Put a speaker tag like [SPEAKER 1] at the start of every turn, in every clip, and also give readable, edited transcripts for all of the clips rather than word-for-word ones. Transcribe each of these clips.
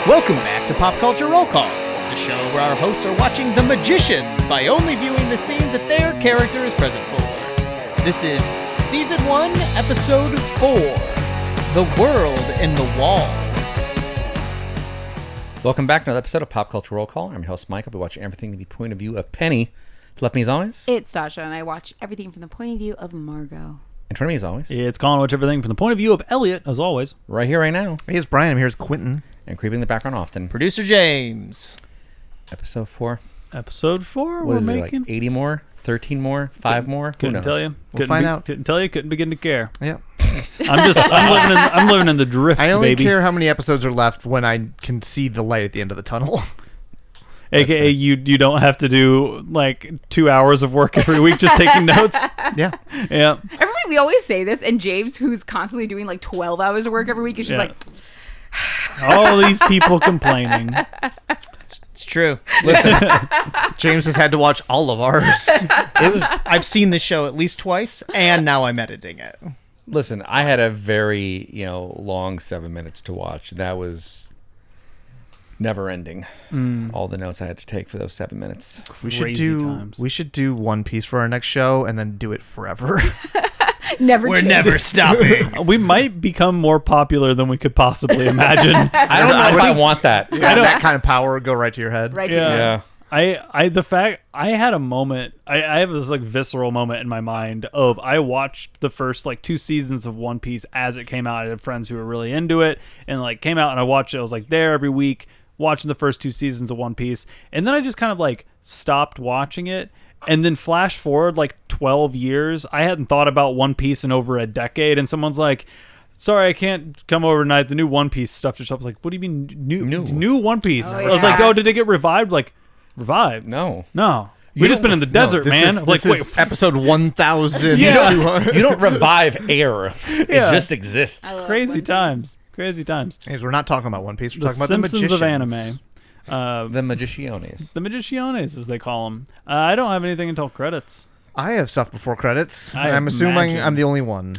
[SPEAKER 1] Welcome back to Pop Culture Roll Call, the show where our hosts are watching The Magicians by only viewing the scenes that their character is present for. This is Season 1, Episode 4, The World in the Walls.
[SPEAKER 2] Welcome back to another episode of Pop Culture Roll Call. I'm your host, Mike. I'll be watching everything from the point of view of Penny. To left me as always.
[SPEAKER 3] It's Sasha, and I watch everything from the point of view of Margot.
[SPEAKER 2] In front of me as always.
[SPEAKER 4] It's Colin. Watch everything from the point of view of Elliot, as always.
[SPEAKER 2] Right here, right now.
[SPEAKER 5] Hey, it's Brian. I'm here. It's Quentin.
[SPEAKER 2] And creeping in the background often.
[SPEAKER 1] Producer James.
[SPEAKER 2] Episode 4.
[SPEAKER 4] Episode 4.
[SPEAKER 2] What is it, like 80 more? 13 more? 5 more?
[SPEAKER 4] Couldn't tell you.
[SPEAKER 5] We'll find out.
[SPEAKER 4] Couldn't tell you. Couldn't begin to care.
[SPEAKER 5] Yeah.
[SPEAKER 4] I'm living in the drift,
[SPEAKER 5] I only
[SPEAKER 4] baby.
[SPEAKER 5] care how many episodes are left when I can see the light at the end of the tunnel.
[SPEAKER 4] AKA, you don't have to do like 2 hours of work every week just taking notes.
[SPEAKER 5] Yeah.
[SPEAKER 4] Yeah.
[SPEAKER 3] Everybody, we always say this, and James, who's constantly doing like 12 hours of work every week, is just like...
[SPEAKER 4] All these people complaining.
[SPEAKER 1] It's true. Listen,
[SPEAKER 5] James has had to watch all of ours.
[SPEAKER 1] I've seen this show at least twice, and now I'm editing it.
[SPEAKER 2] Listen, I had a very, long 7 minutes to watch. That was never ending. All the notes I had to take for those 7 minutes.
[SPEAKER 5] We
[SPEAKER 4] Times.
[SPEAKER 5] should do One Piece for our next show and then do it forever.
[SPEAKER 1] We're never stopping.
[SPEAKER 4] We might become more popular than we could possibly imagine.
[SPEAKER 2] I don't know if I want that.
[SPEAKER 5] That kind of power go right to your head.
[SPEAKER 3] Right to your head.
[SPEAKER 2] Yeah.
[SPEAKER 4] I had a moment. I have this like visceral moment in my mind of I watched the first like 2 seasons of One Piece as it came out. I had friends who were really into it and like came out and I watched it. I was like there every week watching the first 2 seasons of One Piece, and then I just kind of like stopped watching it. And then flash forward like 12 years, I hadn't thought about One Piece in over a decade, and someone's like, sorry, I can't come over tonight. The new One Piece stuff just up. I was like, what do you mean new One Piece?
[SPEAKER 3] Oh,
[SPEAKER 4] I was like, oh, did it get revived? Like, revived?
[SPEAKER 2] No.
[SPEAKER 4] We've just been in the desert, man.
[SPEAKER 5] This is episode 1,000.
[SPEAKER 4] Yeah.
[SPEAKER 2] You don't revive air. It just exists.
[SPEAKER 4] Crazy times. Crazy times.
[SPEAKER 5] Hey, we're not talking about One Piece. We're
[SPEAKER 4] The
[SPEAKER 5] talking about
[SPEAKER 4] Simpsons
[SPEAKER 5] the
[SPEAKER 4] of
[SPEAKER 5] Magicians.
[SPEAKER 4] anime.
[SPEAKER 2] The Magicianes.
[SPEAKER 4] The Magicianes, as they call them. I don't have anything until credits.
[SPEAKER 5] I have stuff before credits.
[SPEAKER 4] I
[SPEAKER 5] I'm assuming
[SPEAKER 4] imagine.
[SPEAKER 5] I'm the only one.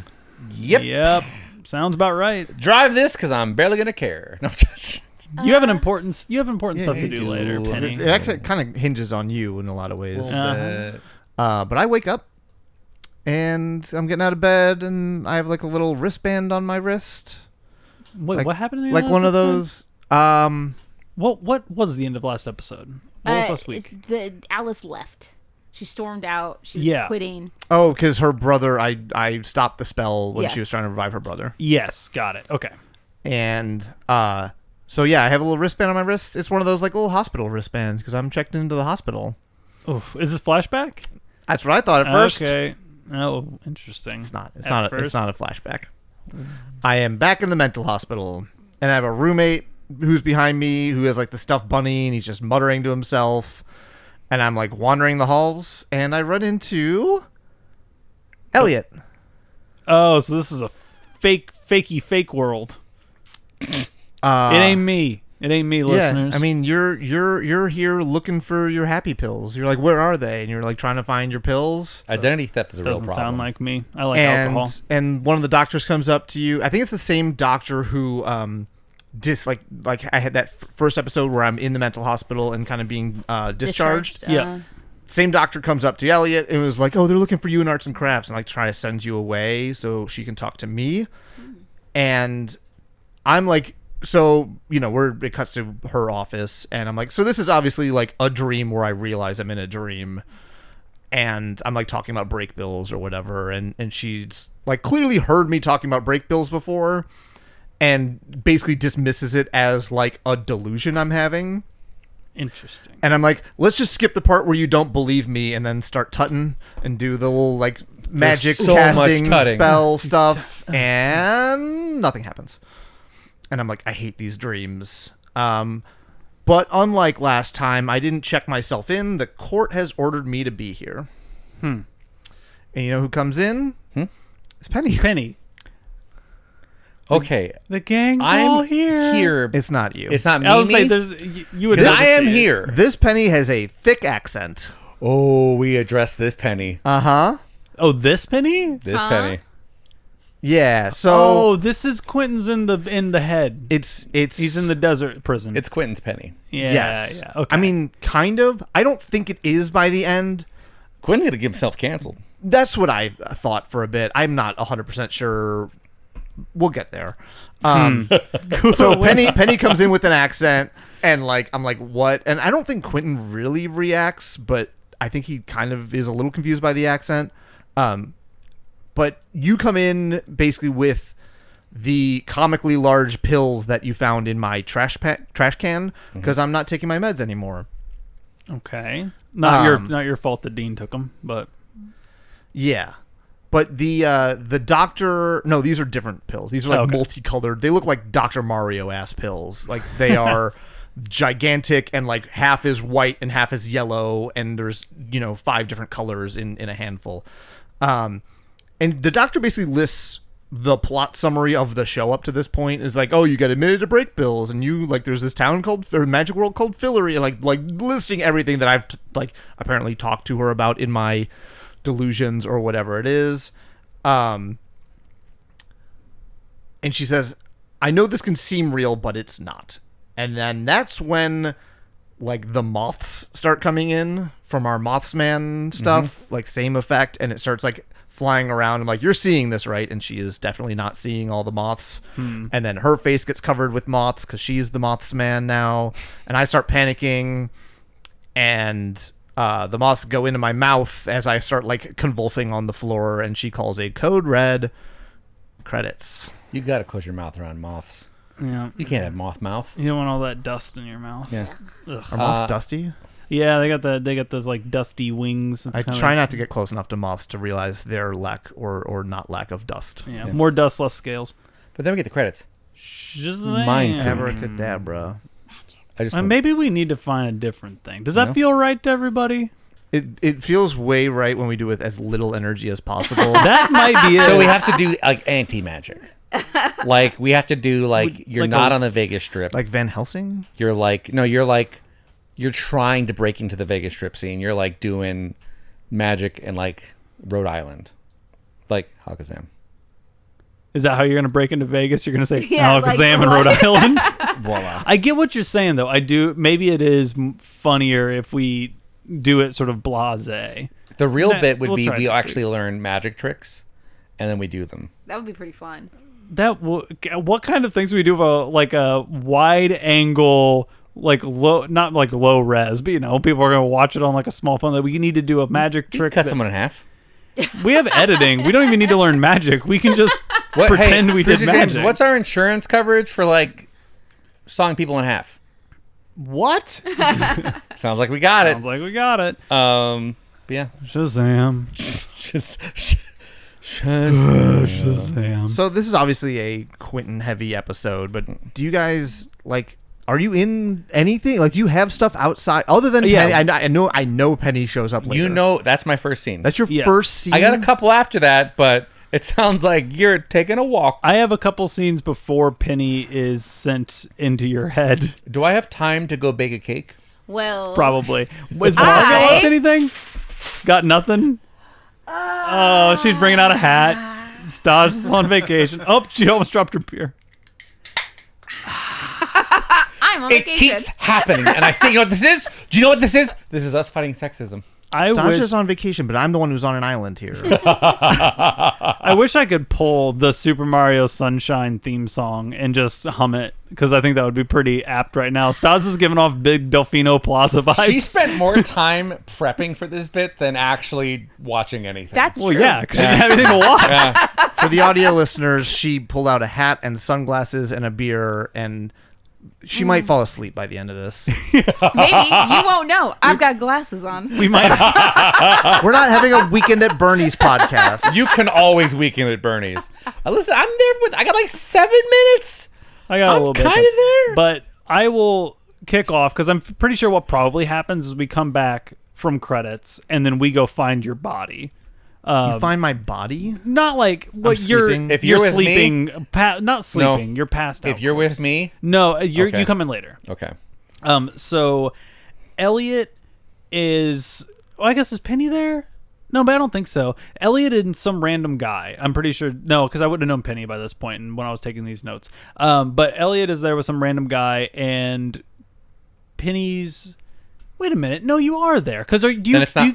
[SPEAKER 2] Yep.
[SPEAKER 4] Sounds about right.
[SPEAKER 2] Drive this because I'm barely going to care. No, just...
[SPEAKER 4] You have important stuff to
[SPEAKER 5] you
[SPEAKER 4] do
[SPEAKER 2] do.
[SPEAKER 4] later, Penny.
[SPEAKER 5] It actually kind of hinges on you in a lot of ways.
[SPEAKER 4] Uh-huh.
[SPEAKER 5] But I wake up and I'm getting out of bed and I have like a little wristband on my wrist.
[SPEAKER 4] Wait, what happened in the
[SPEAKER 5] Like
[SPEAKER 4] last
[SPEAKER 5] one of
[SPEAKER 4] episode?
[SPEAKER 5] those.
[SPEAKER 4] What was the end of last episode? What was last week?
[SPEAKER 3] Alice left. She stormed out. She was
[SPEAKER 4] Yeah.
[SPEAKER 3] quitting.
[SPEAKER 5] Oh, because her brother, I stopped the spell when she
[SPEAKER 3] Yes.
[SPEAKER 5] was trying to revive her brother.
[SPEAKER 4] Yes, got it. Okay.
[SPEAKER 5] And so yeah, I have a little wristband on my wrist. It's one of those like little hospital wristbands because I'm checked into the hospital.
[SPEAKER 4] Oof. Is this flashback?
[SPEAKER 5] That's what I thought at first.
[SPEAKER 4] Okay. Oh, interesting.
[SPEAKER 5] It's not. It's
[SPEAKER 4] At
[SPEAKER 5] not. It's
[SPEAKER 4] first?
[SPEAKER 5] not a flashback. I am back in the mental hospital, and I have a roommate who's behind me who has like the stuffed bunny, and he's just muttering to himself. And I'm like wandering the halls, and I run into Elliot.
[SPEAKER 4] Oh, so this is a fake world. It ain't me. It ain't me, listeners.
[SPEAKER 5] I mean, you're here looking for your happy pills. You're like, where are they? And you're like trying to find your pills.
[SPEAKER 2] Identity theft is a real
[SPEAKER 4] doesn't
[SPEAKER 2] problem.
[SPEAKER 4] sound like me. I like alcohol.
[SPEAKER 5] And one of the doctors comes up to you. I think it's the same doctor who like I had that first episode where I'm in the mental hospital and kind of being discharged.
[SPEAKER 4] Yeah.
[SPEAKER 5] Same doctor comes up to Elliot and was like, oh, they're looking for you in arts and crafts, and like try to send you away so she can talk to me. And I'm like, so, it cuts to her office, and I'm like, so this is obviously like a dream where I realize I'm in a dream. And I'm like talking about Breakbills or whatever, and she's like clearly heard me talking about Breakbills before and basically dismisses it as like a delusion I'm having.
[SPEAKER 4] Interesting.
[SPEAKER 5] And I'm like, let's just skip the part where you don't believe me and then start tutting and do the little like magic
[SPEAKER 2] so much
[SPEAKER 5] casting
[SPEAKER 2] tutting.
[SPEAKER 5] spell stuff, and nothing happens. And I'm like, I hate these dreams. But unlike last time, I didn't check myself in. The court has ordered me to be here. And you know who comes in? It's Penny.
[SPEAKER 4] Penny.
[SPEAKER 2] Okay.
[SPEAKER 4] The gang's
[SPEAKER 2] I'm
[SPEAKER 4] all here.
[SPEAKER 5] It's not you.
[SPEAKER 2] It's not me.
[SPEAKER 4] I was like, you would.
[SPEAKER 2] Because I am
[SPEAKER 4] say it.
[SPEAKER 2] here.
[SPEAKER 5] This Penny has a thick accent.
[SPEAKER 2] Oh, we addressed this Penny.
[SPEAKER 5] Uh-huh.
[SPEAKER 4] Oh, this Penny?
[SPEAKER 2] This Penny.
[SPEAKER 5] Yeah. So
[SPEAKER 4] Oh, this is Quentin's in the head.
[SPEAKER 5] it's
[SPEAKER 4] He's in the desert prison.
[SPEAKER 2] It's Quentin's penny.
[SPEAKER 4] yeah,
[SPEAKER 5] yes.
[SPEAKER 4] yeah. Okay.
[SPEAKER 5] I mean, kind of. I don't think it is by the end.
[SPEAKER 2] Quentin's gonna get himself canceled.
[SPEAKER 5] That's what I thought for a bit. I'm not 100% sure. We'll get there. So Penny comes in with an accent, and like I'm like, what? And I don't think Quentin really reacts, but I think he kind of is a little confused by the accent. But you come in basically with the comically large pills that you found in my trash can because I'm not taking my meds anymore.
[SPEAKER 4] Okay. Not your fault that Dean took them, but
[SPEAKER 5] Yeah. But the doctor, no, these are different pills. These are like multicolored. They look like Dr. Mario ass pills. Like they are gigantic, and like half is white and half is yellow, and there's 5 different colors in a handful. And the doctor basically lists the plot summary of the show up to this point. Is like, oh, you got admitted to Breakbills, and you like there's this town called or magic world called Fillery, and like listing everything that I've apparently talked to her about in my delusions or whatever it is. And she says, I know this can seem real, but it's not. And then that's when like the moths start coming in from our Mothsman stuff, like same effect, and it starts like flying around. I'm like, you're seeing this, right? And she is definitely not seeing all the moths. And then her face gets covered with moths because she's the Mothsman now. And I start panicking, and the moths go into my mouth as I start like convulsing on the floor, and she calls a code red. Credits.
[SPEAKER 2] You gotta close your mouth around moths.
[SPEAKER 4] yeah,
[SPEAKER 2] You can't have moth mouth.
[SPEAKER 4] you don't want all that dust in your mouth.
[SPEAKER 2] Yeah.
[SPEAKER 4] Ugh.
[SPEAKER 5] Are moths dusty?
[SPEAKER 4] Yeah, they got those like dusty wings. It's
[SPEAKER 5] I
[SPEAKER 4] kinda
[SPEAKER 5] try
[SPEAKER 4] like-
[SPEAKER 5] not to get close enough to moths to realize their lack or not lack of dust.
[SPEAKER 4] Yeah, more dust, less scales.
[SPEAKER 2] But then we get the credits.
[SPEAKER 4] Shazam.
[SPEAKER 2] Mind freak.
[SPEAKER 5] Abracadabra.
[SPEAKER 2] I just
[SPEAKER 4] Maybe we need to find a different thing. Does that
[SPEAKER 2] No.
[SPEAKER 4] feel right to everybody?
[SPEAKER 5] It feels way right when we do it with as little energy as possible.
[SPEAKER 4] That might be it.
[SPEAKER 2] So we have to do like anti-magic. Like we have to do like you're
[SPEAKER 4] like
[SPEAKER 2] not
[SPEAKER 4] a-
[SPEAKER 2] on the Vegas Strip.
[SPEAKER 5] Like Van Helsing?
[SPEAKER 2] You're trying to break into the Vegas Strip scene. You're like doing magic in like Rhode Island, like Alakazam.
[SPEAKER 4] Is that how you're going to break into Vegas? You're going to say
[SPEAKER 3] Yeah,
[SPEAKER 4] Alakazam
[SPEAKER 3] like,
[SPEAKER 4] in Rhode
[SPEAKER 3] what?
[SPEAKER 4] Island?
[SPEAKER 2] Voila.
[SPEAKER 4] I get what you're saying, though. I do. Maybe it is funnier if we do it sort of blasé.
[SPEAKER 2] The real
[SPEAKER 4] Nah,
[SPEAKER 2] bit would
[SPEAKER 4] we'll
[SPEAKER 2] be
[SPEAKER 4] try
[SPEAKER 2] we
[SPEAKER 4] it.
[SPEAKER 2] actually learn magic tricks, and then we do them.
[SPEAKER 3] That would be pretty fun.
[SPEAKER 4] What kind of things do we do about like a wide angle, like low, not like low res, but people are going to watch it on like a small phone. That we need to do a magic
[SPEAKER 2] You
[SPEAKER 4] trick.
[SPEAKER 2] cut
[SPEAKER 4] that-
[SPEAKER 2] someone in half.
[SPEAKER 4] We have editing. We don't even need to learn magic. We can just pretend we did
[SPEAKER 2] Producer
[SPEAKER 4] magic.
[SPEAKER 2] James, what's our insurance coverage for like sawing people in half?
[SPEAKER 5] What?
[SPEAKER 2] Sounds like we got
[SPEAKER 4] Sounds like we got it.
[SPEAKER 2] But yeah.
[SPEAKER 4] Shazam. Shazam.
[SPEAKER 5] So this is obviously a Quentin heavy episode, but do you guys like? Are you in anything? Like, do you have stuff outside other than
[SPEAKER 4] Yeah.
[SPEAKER 5] Penny? I know Penny shows up later.
[SPEAKER 2] You know, that's my first scene.
[SPEAKER 5] that's your
[SPEAKER 4] Yeah.
[SPEAKER 5] first scene.
[SPEAKER 2] I got a couple after that, but it sounds like you're taking a walk.
[SPEAKER 4] I have a couple scenes before Penny is sent into your head.
[SPEAKER 2] Do I have time to go bake a cake?
[SPEAKER 3] Well,
[SPEAKER 4] Probably. Is Margot
[SPEAKER 3] I-
[SPEAKER 4] up to anything? Got nothing? Oh, she's bringing out a hat. Staj is on vacation. Oh, she almost dropped her beer.
[SPEAKER 3] I'm on
[SPEAKER 2] It
[SPEAKER 3] vacation.
[SPEAKER 2] keeps happening, and I think, you know what this is? Do you know what this is? This is us fighting sexism.
[SPEAKER 4] I
[SPEAKER 5] Stasha's
[SPEAKER 4] wish
[SPEAKER 5] on vacation, but I'm the one who's on an island here.
[SPEAKER 4] I wish I could pull the Super Mario Sunshine theme song and just hum it, because I think that would be pretty apt right now. Stas is giving off big Delfino Plaza vibes.
[SPEAKER 2] She spent more time prepping for this bit than actually watching anything.
[SPEAKER 3] That's
[SPEAKER 4] well,
[SPEAKER 3] true.
[SPEAKER 4] yeah, because you didn't have anything to watch.
[SPEAKER 2] yeah.
[SPEAKER 5] For the audio listeners, she pulled out a hat and sunglasses and a beer, and she might fall asleep by the end of this.
[SPEAKER 3] Maybe you won't know. I've got glasses on.
[SPEAKER 4] We might.
[SPEAKER 5] We're not having a Weekend at Bernie's podcast.
[SPEAKER 2] You can always weaken at Bernie's. Listen, I'm there with. I got like 7 minutes.
[SPEAKER 4] I got a
[SPEAKER 2] I'm
[SPEAKER 4] little bit.
[SPEAKER 2] kind of there.
[SPEAKER 4] But I will kick off because I'm pretty sure what probably happens is we come back from credits and then we go find your body.
[SPEAKER 5] You find my body?
[SPEAKER 4] Not like what you're.
[SPEAKER 5] sleeping.
[SPEAKER 2] If
[SPEAKER 4] you're
[SPEAKER 2] you're with me-
[SPEAKER 4] sleeping, not sleeping. You're passed out.
[SPEAKER 2] If you're with me,
[SPEAKER 4] no, you
[SPEAKER 2] Okay.
[SPEAKER 4] come in later.
[SPEAKER 2] okay.
[SPEAKER 4] So Elliot is. Well, I guess is Penny there? No, but I don't think so. Elliot and some random guy. I'm pretty sure. No, because I would have known Penny by this point and when I was taking these notes. But Elliot is there with some random guy, and Penny's. Wait a minute. No, you are there. Because do you
[SPEAKER 2] Then it's not time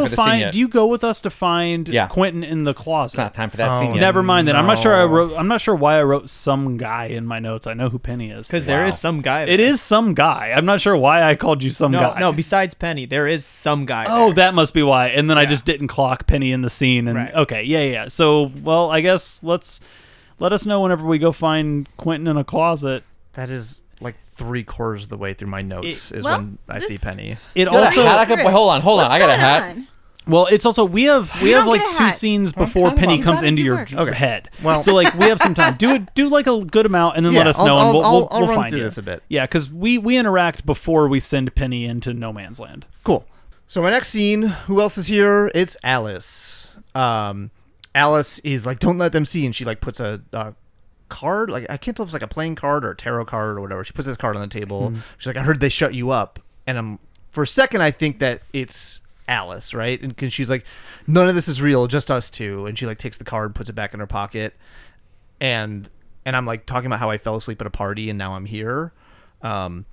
[SPEAKER 2] for the scene yet.
[SPEAKER 4] Do you go with us to find
[SPEAKER 2] Yeah.
[SPEAKER 4] Quentin in the closet?
[SPEAKER 2] It's not time for that scene yet.
[SPEAKER 4] Never mind. Then I'm not
[SPEAKER 5] No.
[SPEAKER 4] sure. I'm not sure why I wrote some guy in my notes. I know who Penny is.
[SPEAKER 1] Because there is some guy.
[SPEAKER 4] It is some guy. I'm not sure why I called you some
[SPEAKER 1] No,
[SPEAKER 4] guy.
[SPEAKER 1] no. Besides Penny, there is some guy.
[SPEAKER 4] Oh,
[SPEAKER 1] there.
[SPEAKER 4] that must be why. And then I just didn't clock Penny in the scene. And
[SPEAKER 1] Right.
[SPEAKER 4] okay, yeah. So, well, I guess let us know whenever we go find Quentin in a closet.
[SPEAKER 5] That is like 3/4 of the way through my notes is
[SPEAKER 3] well,
[SPEAKER 5] when I
[SPEAKER 3] this-
[SPEAKER 5] see Penny.
[SPEAKER 4] It
[SPEAKER 2] Got a
[SPEAKER 4] also
[SPEAKER 2] hat? I could- hold on.
[SPEAKER 3] What's
[SPEAKER 2] I got a
[SPEAKER 3] going
[SPEAKER 2] hat.
[SPEAKER 3] on?
[SPEAKER 4] well, it's also we have
[SPEAKER 3] don't
[SPEAKER 4] like
[SPEAKER 3] get a
[SPEAKER 4] 2
[SPEAKER 3] hat.
[SPEAKER 4] scenes before
[SPEAKER 2] kind of
[SPEAKER 4] Penny
[SPEAKER 2] on.
[SPEAKER 4] comes
[SPEAKER 3] You gotta
[SPEAKER 4] into
[SPEAKER 3] do
[SPEAKER 4] your
[SPEAKER 3] work.
[SPEAKER 5] Okay.
[SPEAKER 4] head.
[SPEAKER 5] Well-
[SPEAKER 4] so like we have some time. Do like a good amount and then let us know and we'll
[SPEAKER 5] I'll run
[SPEAKER 4] find
[SPEAKER 5] through
[SPEAKER 4] you.
[SPEAKER 5] this a bit.
[SPEAKER 4] Yeah, because we interact before we send Penny into No Man's Land.
[SPEAKER 5] Cool. So my next scene, who else is here? It's Alice. Alice is like, don't let them see, and she like puts a card, like I can't tell if it's like a playing card or a tarot card or whatever. She puts this card on the table. She's like, I heard they shut you up, and for a second I think that it's Alice, right? And cause she's like, none of this is real, just us two. And she like takes the card, puts it back in her pocket, and I'm like talking about how I fell asleep at a party and now I'm here. And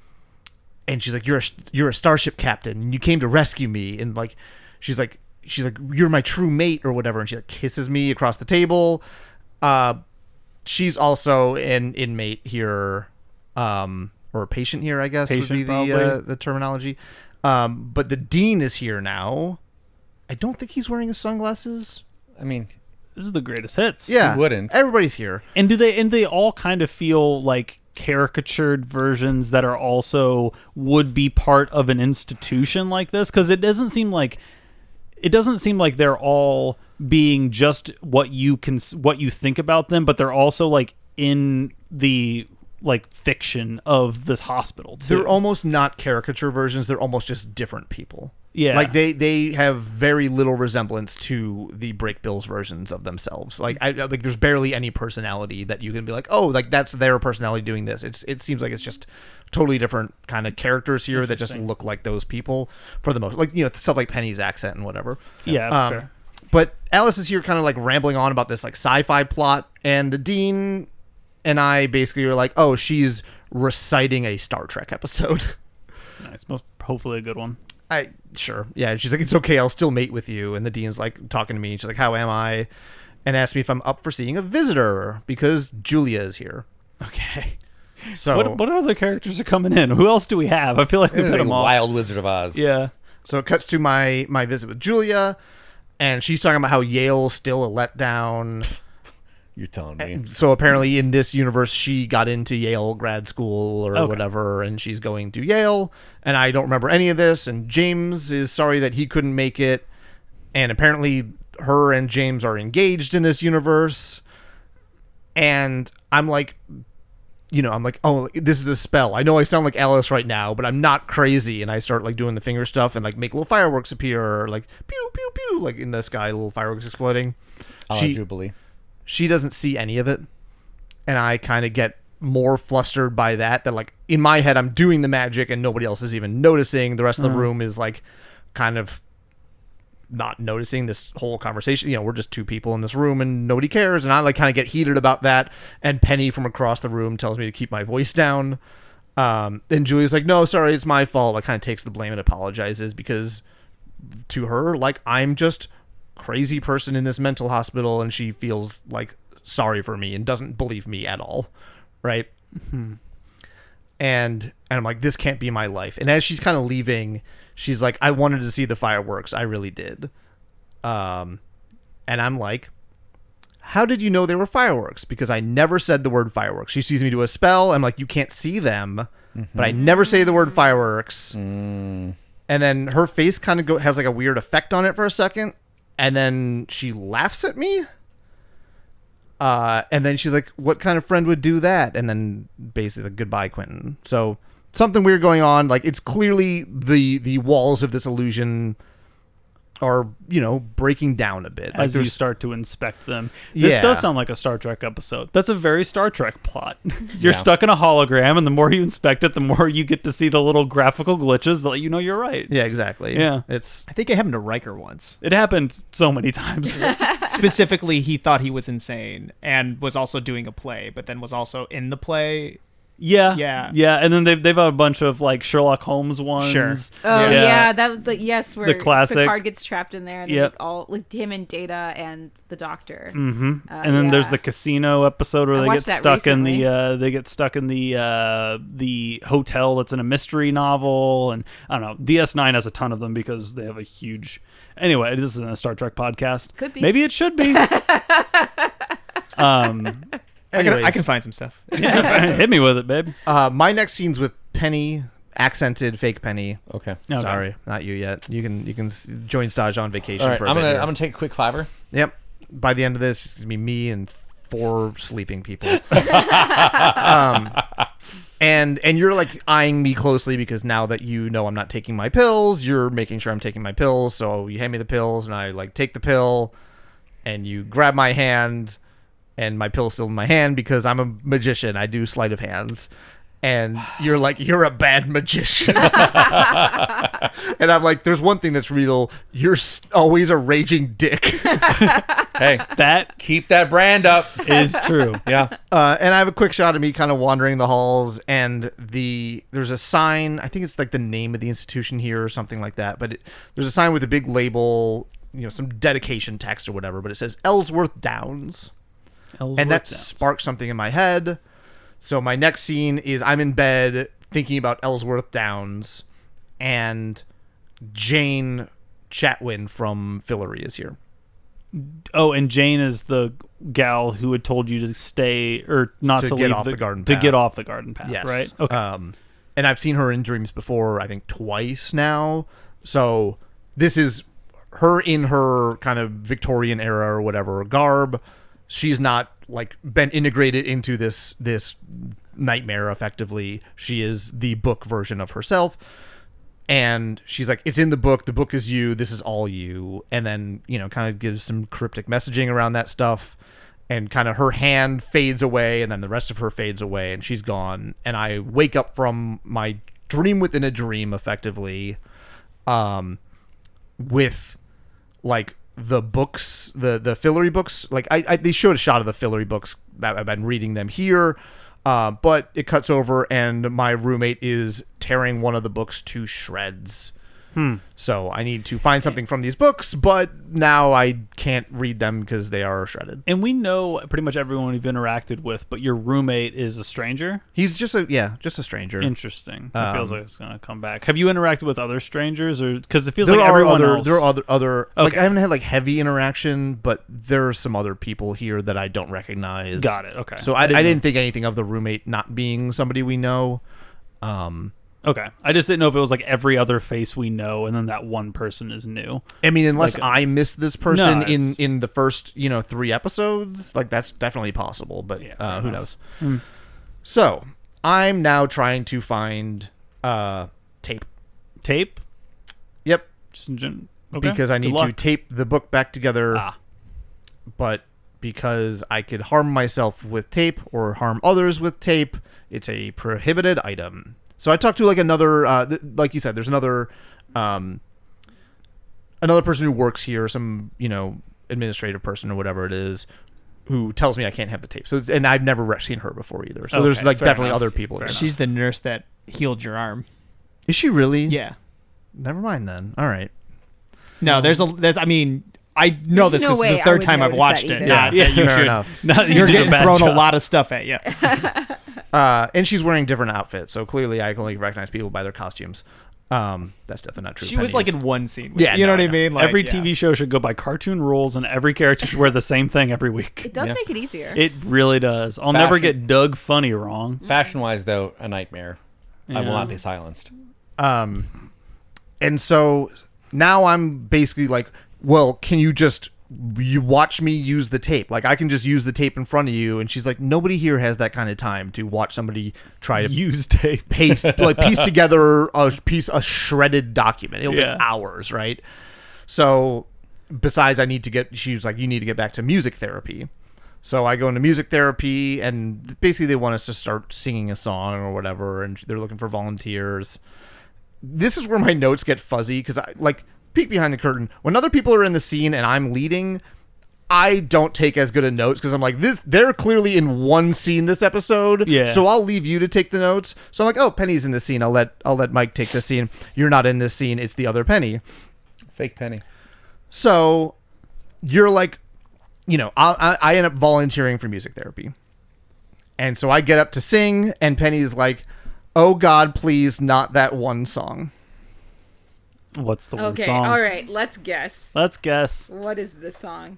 [SPEAKER 5] she's like, you're a starship captain and you came to rescue me. And like, she's like, you're my true mate or whatever. And she like kisses me across the table. She's also an inmate here, or a patient here, I guess would be the terminology. But the dean is here now. I don't think he's wearing his sunglasses.
[SPEAKER 2] I mean,
[SPEAKER 4] This is the greatest hits.
[SPEAKER 5] Yeah,
[SPEAKER 2] wouldn't.
[SPEAKER 5] Everybody's here.
[SPEAKER 4] And they all kind of feel like caricatured versions that are also would be part of an institution like this? Because it doesn't seem like they're all being just what you think about them, but they're also like in the like fiction of this hospital too.
[SPEAKER 5] They're almost not caricature versions. They're almost just different people.
[SPEAKER 4] Yeah.
[SPEAKER 5] Like they have very little resemblance to the Breakbills versions of themselves. Like like there's barely any personality that you can be like, oh, like that's their personality doing this. It seems like it's just totally different kind of characters here that just look like those people for the most, like, you know, stuff like Penny's accent and whatever.
[SPEAKER 4] Yeah. Fair.
[SPEAKER 5] But Alice is here kind of like rambling on about this like sci-fi plot, and the dean and I basically are like, oh, she's reciting a Star Trek episode.
[SPEAKER 4] Nice. Hopefully a good one.
[SPEAKER 5] Sure. Yeah. And she's like, it's okay, I'll still mate with you. And the dean's like talking to me. She's like, how am I? And asks me if I'm up for seeing a visitor because Julia is here.
[SPEAKER 4] Okay.
[SPEAKER 5] So
[SPEAKER 4] What other characters are coming in? Who else do we have? I feel like we've
[SPEAKER 2] like
[SPEAKER 4] got
[SPEAKER 2] a
[SPEAKER 4] them all.
[SPEAKER 2] Wild Wizard of Oz.
[SPEAKER 4] Yeah.
[SPEAKER 5] So it cuts to my visit with Julia, and she's talking about how Yale's still a letdown.
[SPEAKER 2] You're telling me.
[SPEAKER 5] So apparently in this universe, she got into Yale grad school or
[SPEAKER 4] Okay.
[SPEAKER 5] whatever, and she's going to Yale. And I don't remember any of this. And James is sorry that he couldn't make it. And apparently her and James are engaged in this universe. And I'm like, oh, this is a spell. I know I sound like Alice right now, but I'm not crazy. And I start like doing the finger stuff and like make little fireworks appear, like pew pew pew, like in the sky, little fireworks exploding.
[SPEAKER 2] Jubilee.
[SPEAKER 5] She doesn't see any of it, and I kind of get more flustered by that like in my head I'm doing the magic and nobody else is even noticing. The rest of the room is like kind of not noticing this whole conversation. You know, we're just two people in this room and nobody cares, and I like kind of get heated about that, and Penny from across the room tells me to keep my voice down. And Julia's like, no, sorry, it's my fault. Like kind of takes the blame and apologizes, because to her, like, I'm just crazy person in this mental hospital, and she feels like sorry for me and doesn't believe me at all, right? And I'm like, this can't be my life. And as she's kind of leaving, she's like, I wanted to see the fireworks, I really did. And I'm like, how did you know they were fireworks? Because I never said the word fireworks. She sees me do a spell, I'm like, you can't see them, but I never say the word fireworks. And then her face kind of has like a weird effect on it for a second. And then she laughs at me. And then she's like, what kind of friend would do that? And then basically, goodbye, Quentin. So something weird going on. Like, it's clearly the walls of this illusion are, breaking down a bit.
[SPEAKER 4] As you start to inspect them. This does sound like a Star Trek episode. That's a very Star Trek plot. You're stuck in a hologram, and the more you inspect it, the more you get to see the little graphical glitches that let you know you're right.
[SPEAKER 5] Yeah, exactly.
[SPEAKER 4] Yeah.
[SPEAKER 1] I think it happened to Riker once.
[SPEAKER 4] It happened so many times.
[SPEAKER 1] Specifically, he thought he was insane and was also doing a play, but then was also in the play.
[SPEAKER 4] Yeah. And then they've a bunch of like Sherlock Holmes ones.
[SPEAKER 1] Sure.
[SPEAKER 3] Oh yeah, that was where
[SPEAKER 4] the classic
[SPEAKER 3] Picard gets trapped in there, and like all like him and Data and the Doctor.
[SPEAKER 4] Mm-hmm. And then there's the casino episode where they get stuck in the hotel that's in a mystery novel, and I don't know. DS9 has a ton of them because they have a huge. Anyway, this isn't a Star Trek podcast.
[SPEAKER 3] Could be.
[SPEAKER 4] Maybe it should be.
[SPEAKER 1] I can find some stuff.
[SPEAKER 4] Hit me with it, babe.
[SPEAKER 5] My next scene's with Penny, accented fake Penny.
[SPEAKER 2] Okay.
[SPEAKER 5] Sorry, not you yet. You can join Staj on vacation.
[SPEAKER 2] All right,
[SPEAKER 5] for a
[SPEAKER 2] I'm
[SPEAKER 5] bit here.
[SPEAKER 2] gonna take a quick fiver.
[SPEAKER 5] Yep. By the end of this, it's gonna be me and 4 sleeping people. And you're like eyeing me closely because now that you know I'm not taking my pills, you're making sure I'm taking my pills. So you hand me the pills, and I like take the pill, and you grab my hand. And my pill's still in my hand because I'm a magician. I do sleight of hands. And you're like, you're a bad magician. And I'm like, there's one thing that's real. You're always a raging dick.
[SPEAKER 2] Hey, keep that brand up.
[SPEAKER 4] Is true.
[SPEAKER 2] Yeah.
[SPEAKER 5] And I have a quick shot of me kind of wandering the halls. And there's a sign. I think it's like the name of the institution here or something like that. But there's a sign with a big label, some dedication text or whatever. But it says Ellsworth Downs. And that sparked something in my head. So my next scene is I'm in bed thinking about Ellsworth Downs, and Jane Chatwin from Fillory is here.
[SPEAKER 4] Oh, and Jane is the gal who had told you to stay or not to
[SPEAKER 5] get
[SPEAKER 4] leave
[SPEAKER 5] off the garden
[SPEAKER 4] to
[SPEAKER 5] path.
[SPEAKER 4] get off the garden path.
[SPEAKER 5] Yes.
[SPEAKER 4] Right. Okay.
[SPEAKER 5] And I've seen her in dreams before. I think twice now. So this is her in her kind of Victorian era or whatever garb. She's not like been integrated into this nightmare effectively. She is the book version of herself. And she's like, it's in the book. The book is you. This is all you. And then, kind of gives some cryptic messaging around that stuff. And kind of her hand fades away. And then the rest of her fades away. And she's gone. And I wake up from my dream within a dream, effectively, with like the books, the Fillory books. Like they showed a shot of the Fillory books that I've been reading them here. But it cuts over and my roommate is tearing one of the books to shreds. So I need to find something from these books, but now I can't read them because they are shredded.
[SPEAKER 4] And we know pretty much everyone we've interacted with, but your roommate is a stranger?
[SPEAKER 5] He's just a stranger.
[SPEAKER 4] Interesting. It feels like it's going to come back. Have you interacted with other strangers? Or because it feels like everyone else...
[SPEAKER 5] There are other
[SPEAKER 4] okay.
[SPEAKER 5] Like I haven't had like heavy interaction, but there are some other people here that I don't recognize.
[SPEAKER 4] Got it. Okay.
[SPEAKER 5] So I didn't think anything of the roommate not being somebody we know.
[SPEAKER 4] Okay. I just didn't know if it was like every other face we know and then that one person is new.
[SPEAKER 5] I mean, unless I missed this person
[SPEAKER 4] No,
[SPEAKER 5] in the first, 3 episodes, like that's definitely possible, but who knows? So I'm now trying to find tape.
[SPEAKER 4] Tape?
[SPEAKER 5] Yep.
[SPEAKER 4] Just in general. Okay.
[SPEAKER 5] Because I need to tape the book back together. But because I could harm myself with tape or harm others with tape, it's a prohibited item. So I talked to like another, like you said, there's another person who works here, some, administrative person or whatever it is, who tells me I can't have the tape. So, and I've never seen her before either. So there's like definitely other people.
[SPEAKER 1] She's the nurse that healed your arm.
[SPEAKER 5] Is she really?
[SPEAKER 1] Yeah.
[SPEAKER 5] Never mind then. All right.
[SPEAKER 1] No, I mean, I know this because it's the third time I've watched it.
[SPEAKER 5] Yeah, fair enough.
[SPEAKER 1] You're getting thrown a lot of stuff at you.
[SPEAKER 5] And she's wearing different outfits, so clearly I can only recognize people by their costumes. That's definitely not true.
[SPEAKER 1] She was like in one scene.
[SPEAKER 5] Yeah,
[SPEAKER 1] you know what I mean? Like,
[SPEAKER 4] every TV show should go by cartoon rules, and every character should wear the same thing every week.
[SPEAKER 3] It does make it easier.
[SPEAKER 4] It really does. I'll never get Doug Funny wrong.
[SPEAKER 2] Fashion-wise, though, a nightmare. I will not be silenced.
[SPEAKER 5] And so now I'm basically like, well, can you watch me use the tape? Like I can just use the tape in front of you. And she's like, nobody here has that kind of time to watch somebody try to
[SPEAKER 4] use tape,
[SPEAKER 5] piece together a shredded document. It'll take hours, right? So besides, she was like, you need to get back to music therapy. So I go into music therapy, and basically they want us to start singing a song or whatever, and they're looking for volunteers. This is where my notes get fuzzy, because I like peek behind the curtain. When other people are in the scene and I'm leading, I don't take as good of notes, because I'm like, they're clearly in one scene this episode.
[SPEAKER 4] Yeah.
[SPEAKER 5] So I'll leave you to take the notes. So I'm like, oh, Penny's in this scene. I'll let Mike take this scene. You're not in this scene. It's the other Penny.
[SPEAKER 2] Fake Penny.
[SPEAKER 5] So you're like, I end up volunteering for music therapy. And so I get up to sing, and Penny's like, oh God, please, not that one song.
[SPEAKER 4] What's the one
[SPEAKER 3] Okay,
[SPEAKER 4] song?
[SPEAKER 3] all right, let's guess.
[SPEAKER 4] Let's guess.
[SPEAKER 3] What is the song?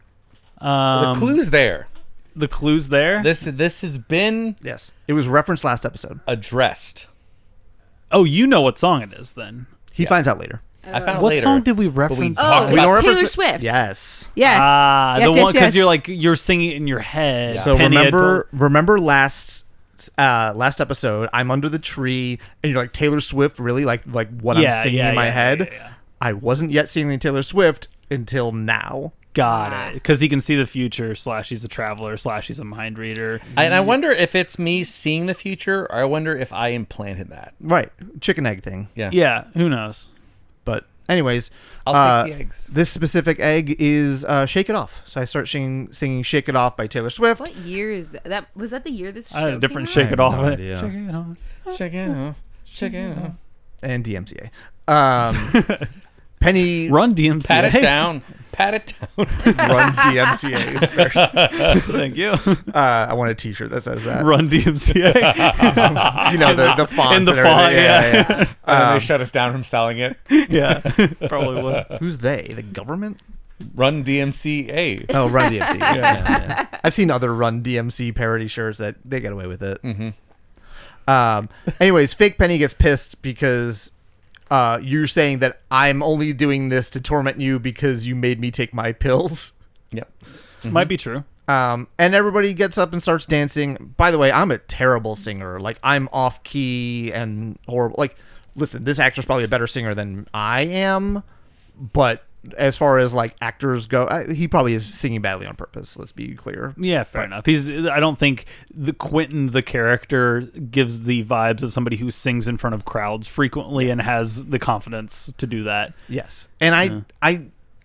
[SPEAKER 2] The clue's there.
[SPEAKER 4] The clue's there.
[SPEAKER 2] This has been
[SPEAKER 5] Yes. It was referenced last episode.
[SPEAKER 2] addressed.
[SPEAKER 4] Oh, you know what song it is then.
[SPEAKER 5] He finds out later.
[SPEAKER 2] I found it
[SPEAKER 4] What
[SPEAKER 2] later.
[SPEAKER 4] song did we
[SPEAKER 2] but
[SPEAKER 4] reference?
[SPEAKER 2] talked
[SPEAKER 3] Oh,
[SPEAKER 2] about
[SPEAKER 3] it's Taylor
[SPEAKER 5] reference-
[SPEAKER 3] Swift.
[SPEAKER 5] Yes.
[SPEAKER 3] Yes.
[SPEAKER 4] Ah,
[SPEAKER 3] yes,
[SPEAKER 4] the
[SPEAKER 3] yes,
[SPEAKER 4] one because
[SPEAKER 3] yes.
[SPEAKER 4] you're singing it in your head.
[SPEAKER 5] So
[SPEAKER 4] Penny had
[SPEAKER 5] remember last episode, I'm under the tree, and you're like, Taylor Swift, really? Like what I'm singing in my head?
[SPEAKER 4] yeah.
[SPEAKER 5] I wasn't yet singing Taylor Swift until now.
[SPEAKER 4] Got it. Because he can see the future. / he's a traveler. / he's a mind reader.
[SPEAKER 2] And I wonder if it's me seeing the future, or I wonder if I implanted that.
[SPEAKER 5] Right. Chicken egg thing.
[SPEAKER 2] Yeah.
[SPEAKER 4] Yeah. Who knows?
[SPEAKER 5] But anyways,
[SPEAKER 2] I'll take the eggs.
[SPEAKER 5] this specific egg is Shake It Off. So I start singing Shake It Off by Taylor Swift.
[SPEAKER 3] What year is that? Was that the year this show
[SPEAKER 4] I had a different
[SPEAKER 3] came
[SPEAKER 4] shake it
[SPEAKER 5] I have
[SPEAKER 4] off.
[SPEAKER 5] no
[SPEAKER 4] in it.
[SPEAKER 5] idea.
[SPEAKER 4] Shake it off.
[SPEAKER 2] Check it out. Check it out.
[SPEAKER 5] And DMCA. Penny
[SPEAKER 4] Run DMCA.
[SPEAKER 2] Pat it down. Pat it down.
[SPEAKER 5] Run DMCA. is very-
[SPEAKER 4] Thank you.
[SPEAKER 5] I want a T-shirt that says that.
[SPEAKER 4] Run DMCA.
[SPEAKER 5] You know, the font.
[SPEAKER 4] In the
[SPEAKER 5] and
[SPEAKER 4] font,
[SPEAKER 5] everything.
[SPEAKER 4] yeah.
[SPEAKER 2] And then they shut us down from selling it.
[SPEAKER 4] Yeah. Probably would.
[SPEAKER 5] Who's they? The government?
[SPEAKER 2] Run DMCA.
[SPEAKER 5] Oh, Run DMC. Yeah. I've seen other Run DMC parody shirts that they get away with it.
[SPEAKER 2] Mm-hmm.
[SPEAKER 5] Anyways, Fake Penny gets pissed because you're saying that I'm only doing this to torment you because you made me take my pills.
[SPEAKER 2] Yep.
[SPEAKER 4] Might be true.
[SPEAKER 5] And everybody gets up and starts dancing. By the way, I'm a terrible singer. Like, I'm off key and horrible. Like, listen, this actor's probably a better singer than I am, but as far as like actors go, he probably is singing badly on purpose. Let's be clear.
[SPEAKER 4] Yeah, fair enough. I don't think the Quentin, the character, gives the vibes of somebody who sings in front of crowds frequently and has the confidence to do that.
[SPEAKER 5] Yes, and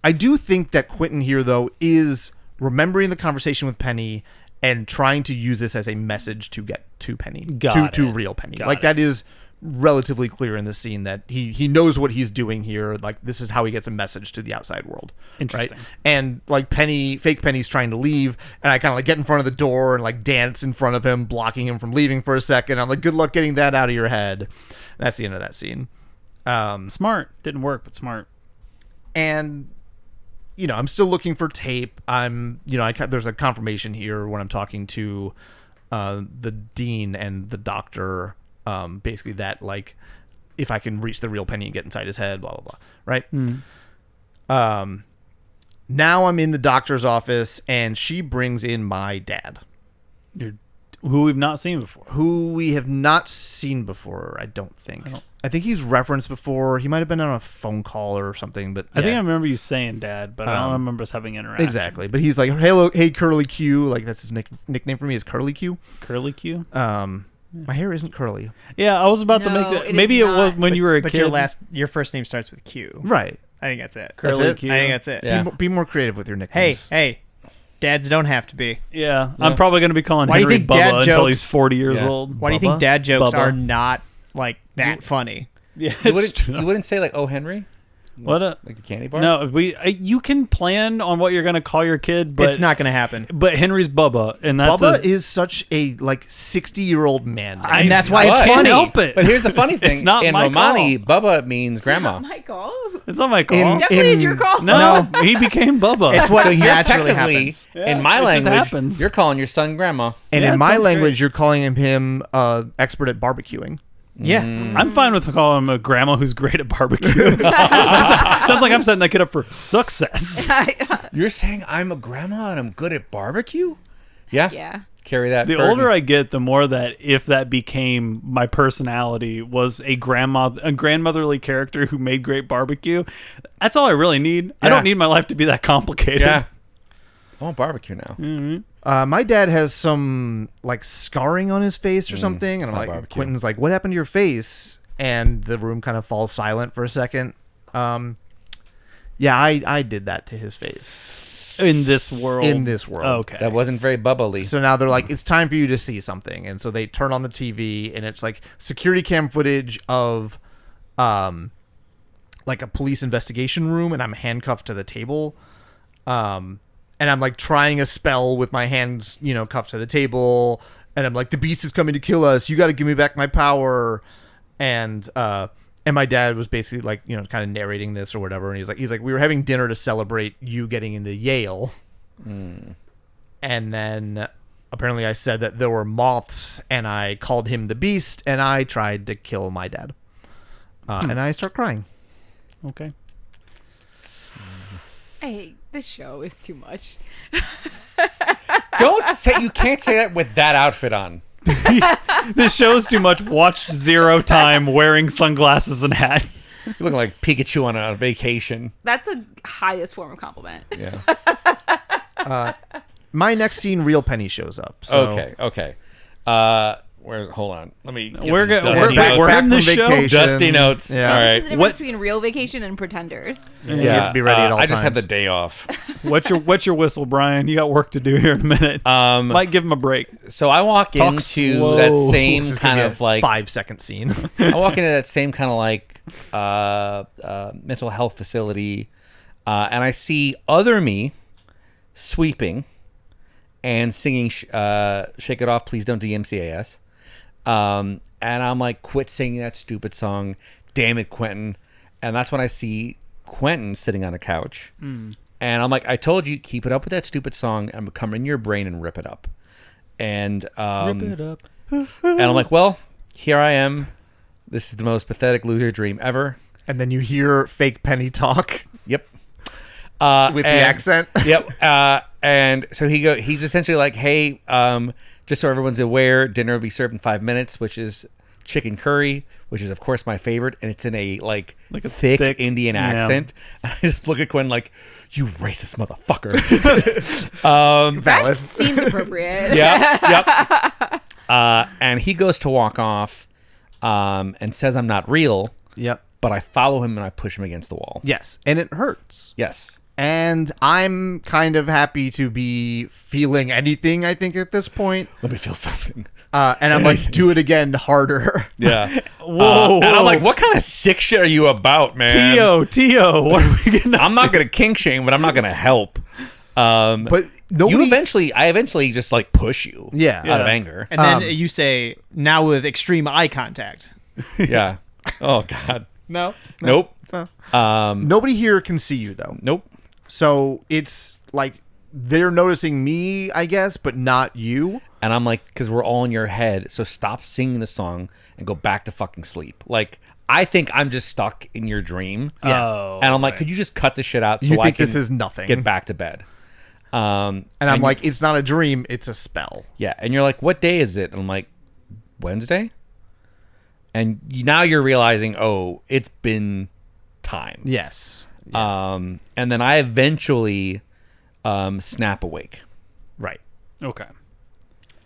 [SPEAKER 5] I do think that Quentin here though is remembering the conversation with Penny and trying to use this as a message to get to Penny, to real Penny. Like that is relatively clear in the scene that he knows what he's doing here. Like this is how he gets a message to the outside world.
[SPEAKER 4] Interesting.
[SPEAKER 5] Right? And like fake Penny's trying to leave, and I kind of like get in front of the door and like dance in front of him, blocking him from leaving for a second. I'm like, good luck getting that out of your head. And that's the end of that scene.
[SPEAKER 4] Smart. Didn't work, but smart.
[SPEAKER 5] And I'm still looking for tape. There's a confirmation here when I'm talking to the dean and the doctor. Basically that like if I can reach the real Penny and get inside his head, blah blah blah. Right. Now I'm in the doctor's office, and she brings in my dad,
[SPEAKER 4] Who we've not seen before.
[SPEAKER 5] who we have not seen before. I don't think. I think he's referenced before. He might have been on a phone call or something. But
[SPEAKER 4] I think
[SPEAKER 5] yeah.
[SPEAKER 4] I remember you saying Dad, but I don't remember us having interaction.
[SPEAKER 5] Exactly. But he's like, hello, hey Curly Q. Like that's his nickname for me is Curly Q.
[SPEAKER 4] Curly Q.
[SPEAKER 5] My hair isn't curly.
[SPEAKER 4] Yeah, I was about to
[SPEAKER 3] No,
[SPEAKER 4] make that.
[SPEAKER 3] it
[SPEAKER 4] Maybe
[SPEAKER 3] is
[SPEAKER 4] it was
[SPEAKER 3] not.
[SPEAKER 4] when you were a
[SPEAKER 6] But
[SPEAKER 4] kid.
[SPEAKER 6] your first name starts with Q.
[SPEAKER 5] Right.
[SPEAKER 6] I think that's it.
[SPEAKER 4] Curly
[SPEAKER 5] That's it?
[SPEAKER 4] Q.
[SPEAKER 6] I think that's it.
[SPEAKER 2] Yeah.
[SPEAKER 5] Be more creative with your
[SPEAKER 6] Hey,
[SPEAKER 5] nicknames.
[SPEAKER 6] dads don't have to be.
[SPEAKER 4] Yeah, I'm probably going to be calling
[SPEAKER 6] Why do you
[SPEAKER 4] Henry
[SPEAKER 6] think
[SPEAKER 4] Bubba
[SPEAKER 6] dad
[SPEAKER 4] until
[SPEAKER 6] jokes-
[SPEAKER 4] he's 40 years
[SPEAKER 2] Yeah.
[SPEAKER 4] old.
[SPEAKER 6] Why do you think
[SPEAKER 5] Bubba?
[SPEAKER 6] dad jokes
[SPEAKER 4] Bubba.
[SPEAKER 6] are not like that funny?
[SPEAKER 4] Yeah,
[SPEAKER 2] You wouldn't say like, "Oh, Henry,"
[SPEAKER 4] What a
[SPEAKER 2] like the candy bar.
[SPEAKER 4] no. You can plan on what you're going to call your kid, but
[SPEAKER 6] It's not going to happen.
[SPEAKER 4] But Henry's Bubba, and that's
[SPEAKER 5] Bubba is such a like 60-year-old man.
[SPEAKER 6] And that's why it's
[SPEAKER 2] But-
[SPEAKER 4] Can't
[SPEAKER 6] funny.
[SPEAKER 4] help it.
[SPEAKER 2] But here's the funny thing:
[SPEAKER 4] It's not
[SPEAKER 2] in
[SPEAKER 4] my
[SPEAKER 2] Romani,
[SPEAKER 4] call.
[SPEAKER 2] Bubba means grandma.
[SPEAKER 3] Not my call.
[SPEAKER 4] It's not my call.
[SPEAKER 3] Definitely is your call.
[SPEAKER 4] no, he became Bubba.
[SPEAKER 6] It's what
[SPEAKER 2] So you're
[SPEAKER 6] naturally
[SPEAKER 2] technically,
[SPEAKER 6] happens.
[SPEAKER 2] in my
[SPEAKER 4] it just
[SPEAKER 2] language,
[SPEAKER 4] happens.
[SPEAKER 2] you're calling your son grandma.
[SPEAKER 5] And
[SPEAKER 4] Yeah,
[SPEAKER 5] in
[SPEAKER 4] it
[SPEAKER 5] my
[SPEAKER 4] sounds
[SPEAKER 5] language,
[SPEAKER 4] great.
[SPEAKER 5] you're calling him expert at barbecuing.
[SPEAKER 6] Yeah.
[SPEAKER 4] I'm fine with calling him a grandma who's great at barbecue. Sounds like I'm setting that kid up for success.
[SPEAKER 2] You're saying I'm a grandma and I'm good at barbecue? Yeah.
[SPEAKER 3] Yeah.
[SPEAKER 2] carry that.
[SPEAKER 4] The
[SPEAKER 2] burden.
[SPEAKER 4] older I get, the more that if that became my personality was a grandmotherly character who made great barbecue, that's all I really need. I don't need my life to be that complicated.
[SPEAKER 2] Yeah. I want barbecue now.
[SPEAKER 5] My dad has some like scarring on his face or something, and
[SPEAKER 2] it's
[SPEAKER 5] I'm
[SPEAKER 2] not
[SPEAKER 5] like,
[SPEAKER 2] barbecue.
[SPEAKER 5] Quentin's like, "What happened to your face?" And the room kind of falls silent for a second. Yeah, I did that to his face
[SPEAKER 4] In this world. Okay.
[SPEAKER 2] That wasn't very bubbly.
[SPEAKER 5] So now they're like, "It's time for you to see something," and so they turn on the TV, and it's like security cam footage of, like a police investigation room, and I'm handcuffed to the table, and I'm like trying a spell with my hands, cuffed to the table, and I'm like, "The beast is coming to kill us. You got to give me back my power," and my dad was basically like, kind of narrating this or whatever, and he's like, "We were having dinner to celebrate you getting into Yale," and then apparently I said that there were moths, and I called him the beast, and I tried to kill my dad, and I start crying.
[SPEAKER 4] Okay.
[SPEAKER 3] Hey, this show is too much.
[SPEAKER 2] You can't say that with that outfit on.
[SPEAKER 4] This show's too much. Watched 0 time wearing sunglasses and hat.
[SPEAKER 2] You're looking like Pikachu on a vacation.
[SPEAKER 3] That's a highest form of compliment.
[SPEAKER 2] Yeah.
[SPEAKER 5] My next scene, Real Penny shows up. So
[SPEAKER 2] Okay. Hold on. Let me. Get
[SPEAKER 4] We're
[SPEAKER 2] these
[SPEAKER 4] go-
[SPEAKER 2] dusty
[SPEAKER 4] we're-
[SPEAKER 2] notes.
[SPEAKER 4] we're
[SPEAKER 5] back
[SPEAKER 4] in
[SPEAKER 5] from
[SPEAKER 4] the show.
[SPEAKER 5] vacation.
[SPEAKER 2] Dusty notes.
[SPEAKER 5] Yeah.
[SPEAKER 2] All
[SPEAKER 3] This is
[SPEAKER 2] right.
[SPEAKER 3] the difference between real vacation and pretenders.
[SPEAKER 5] You have to be ready at all
[SPEAKER 2] I just had the
[SPEAKER 5] times.
[SPEAKER 2] day off.
[SPEAKER 4] What's your whistle, Brian? You got work to do here in a minute. Might give him a break.
[SPEAKER 2] So I walk
[SPEAKER 4] Talk
[SPEAKER 2] into
[SPEAKER 4] slow.
[SPEAKER 2] that same
[SPEAKER 5] This is gonna
[SPEAKER 2] kind
[SPEAKER 5] be
[SPEAKER 2] of
[SPEAKER 5] a
[SPEAKER 2] like
[SPEAKER 5] 5-second scene.
[SPEAKER 2] I walk into that same kind of like mental health facility, and I see other me sweeping and singing "Shake It Off, Please Don't DMCAS," and I'm like, "Quit singing that stupid song, damn it, Quentin!" And that's when I see Quentin sitting on a couch, and I'm like, "I told you, keep it up with that stupid song. I'm gonna come in your brain and rip it up." And
[SPEAKER 4] Rip it up.
[SPEAKER 2] and I'm like, "Well, here I am. This is the most pathetic loser dream ever."
[SPEAKER 5] And then you hear fake Penny talk
[SPEAKER 2] Yep.
[SPEAKER 5] with the accent.
[SPEAKER 2] Yep. And so he's essentially like, "Hey, just so everyone's aware, dinner will be served in 5 minutes, which is chicken curry, which is of course my favorite, and it's in a like
[SPEAKER 4] a
[SPEAKER 2] thick Indian
[SPEAKER 4] yeah.
[SPEAKER 2] accent." And I just look at Quinn like, "You racist motherfucker."
[SPEAKER 3] That
[SPEAKER 5] Valid.
[SPEAKER 3] seems appropriate.
[SPEAKER 2] Yep. And he goes to walk off, and says I'm not real,
[SPEAKER 5] Yep.
[SPEAKER 2] but I follow him and I push him against the wall.
[SPEAKER 5] Yes. And it hurts.
[SPEAKER 2] Yes.
[SPEAKER 5] And I'm kind of happy to be feeling anything, I think, at this point.
[SPEAKER 2] Let me feel something.
[SPEAKER 5] And I'm like, do it again harder.
[SPEAKER 2] Yeah.
[SPEAKER 4] Whoa,
[SPEAKER 2] And I'm
[SPEAKER 4] whoa.
[SPEAKER 2] like, what kind of sick shit are you about, man?
[SPEAKER 4] Tio, what are we getting?
[SPEAKER 2] I'm not gonna kink shame, but I'm not gonna help.
[SPEAKER 5] But nobody...
[SPEAKER 2] I eventually just like push you.
[SPEAKER 5] Yeah.
[SPEAKER 2] Out of
[SPEAKER 4] Yeah.
[SPEAKER 2] anger.
[SPEAKER 6] And then you say, now with extreme eye contact.
[SPEAKER 2] Yeah. Oh God.
[SPEAKER 6] No.
[SPEAKER 2] Nope.
[SPEAKER 5] Nobody here can see you, though.
[SPEAKER 2] Nope.
[SPEAKER 5] So it's like they're noticing me, I guess, but not you.
[SPEAKER 2] And I'm like, because we're all in your head, so stop singing the song and go back to fucking sleep. Like, I think I'm just stuck in your dream.
[SPEAKER 5] Yeah.
[SPEAKER 4] Oh,
[SPEAKER 2] And I'm like,
[SPEAKER 4] okay.
[SPEAKER 2] could you just cut this shit out so
[SPEAKER 5] You
[SPEAKER 2] I
[SPEAKER 5] think
[SPEAKER 2] can
[SPEAKER 5] this is nothing.
[SPEAKER 2] get back to bed?
[SPEAKER 5] And I'm like, it's not a dream, it's a spell.
[SPEAKER 2] Yeah. And you're like, what day is it? And I'm like, Wednesday? And now you're realizing, oh, it's been time.
[SPEAKER 5] Yes.
[SPEAKER 2] And then I eventually snap awake.
[SPEAKER 5] Right.
[SPEAKER 4] Okay.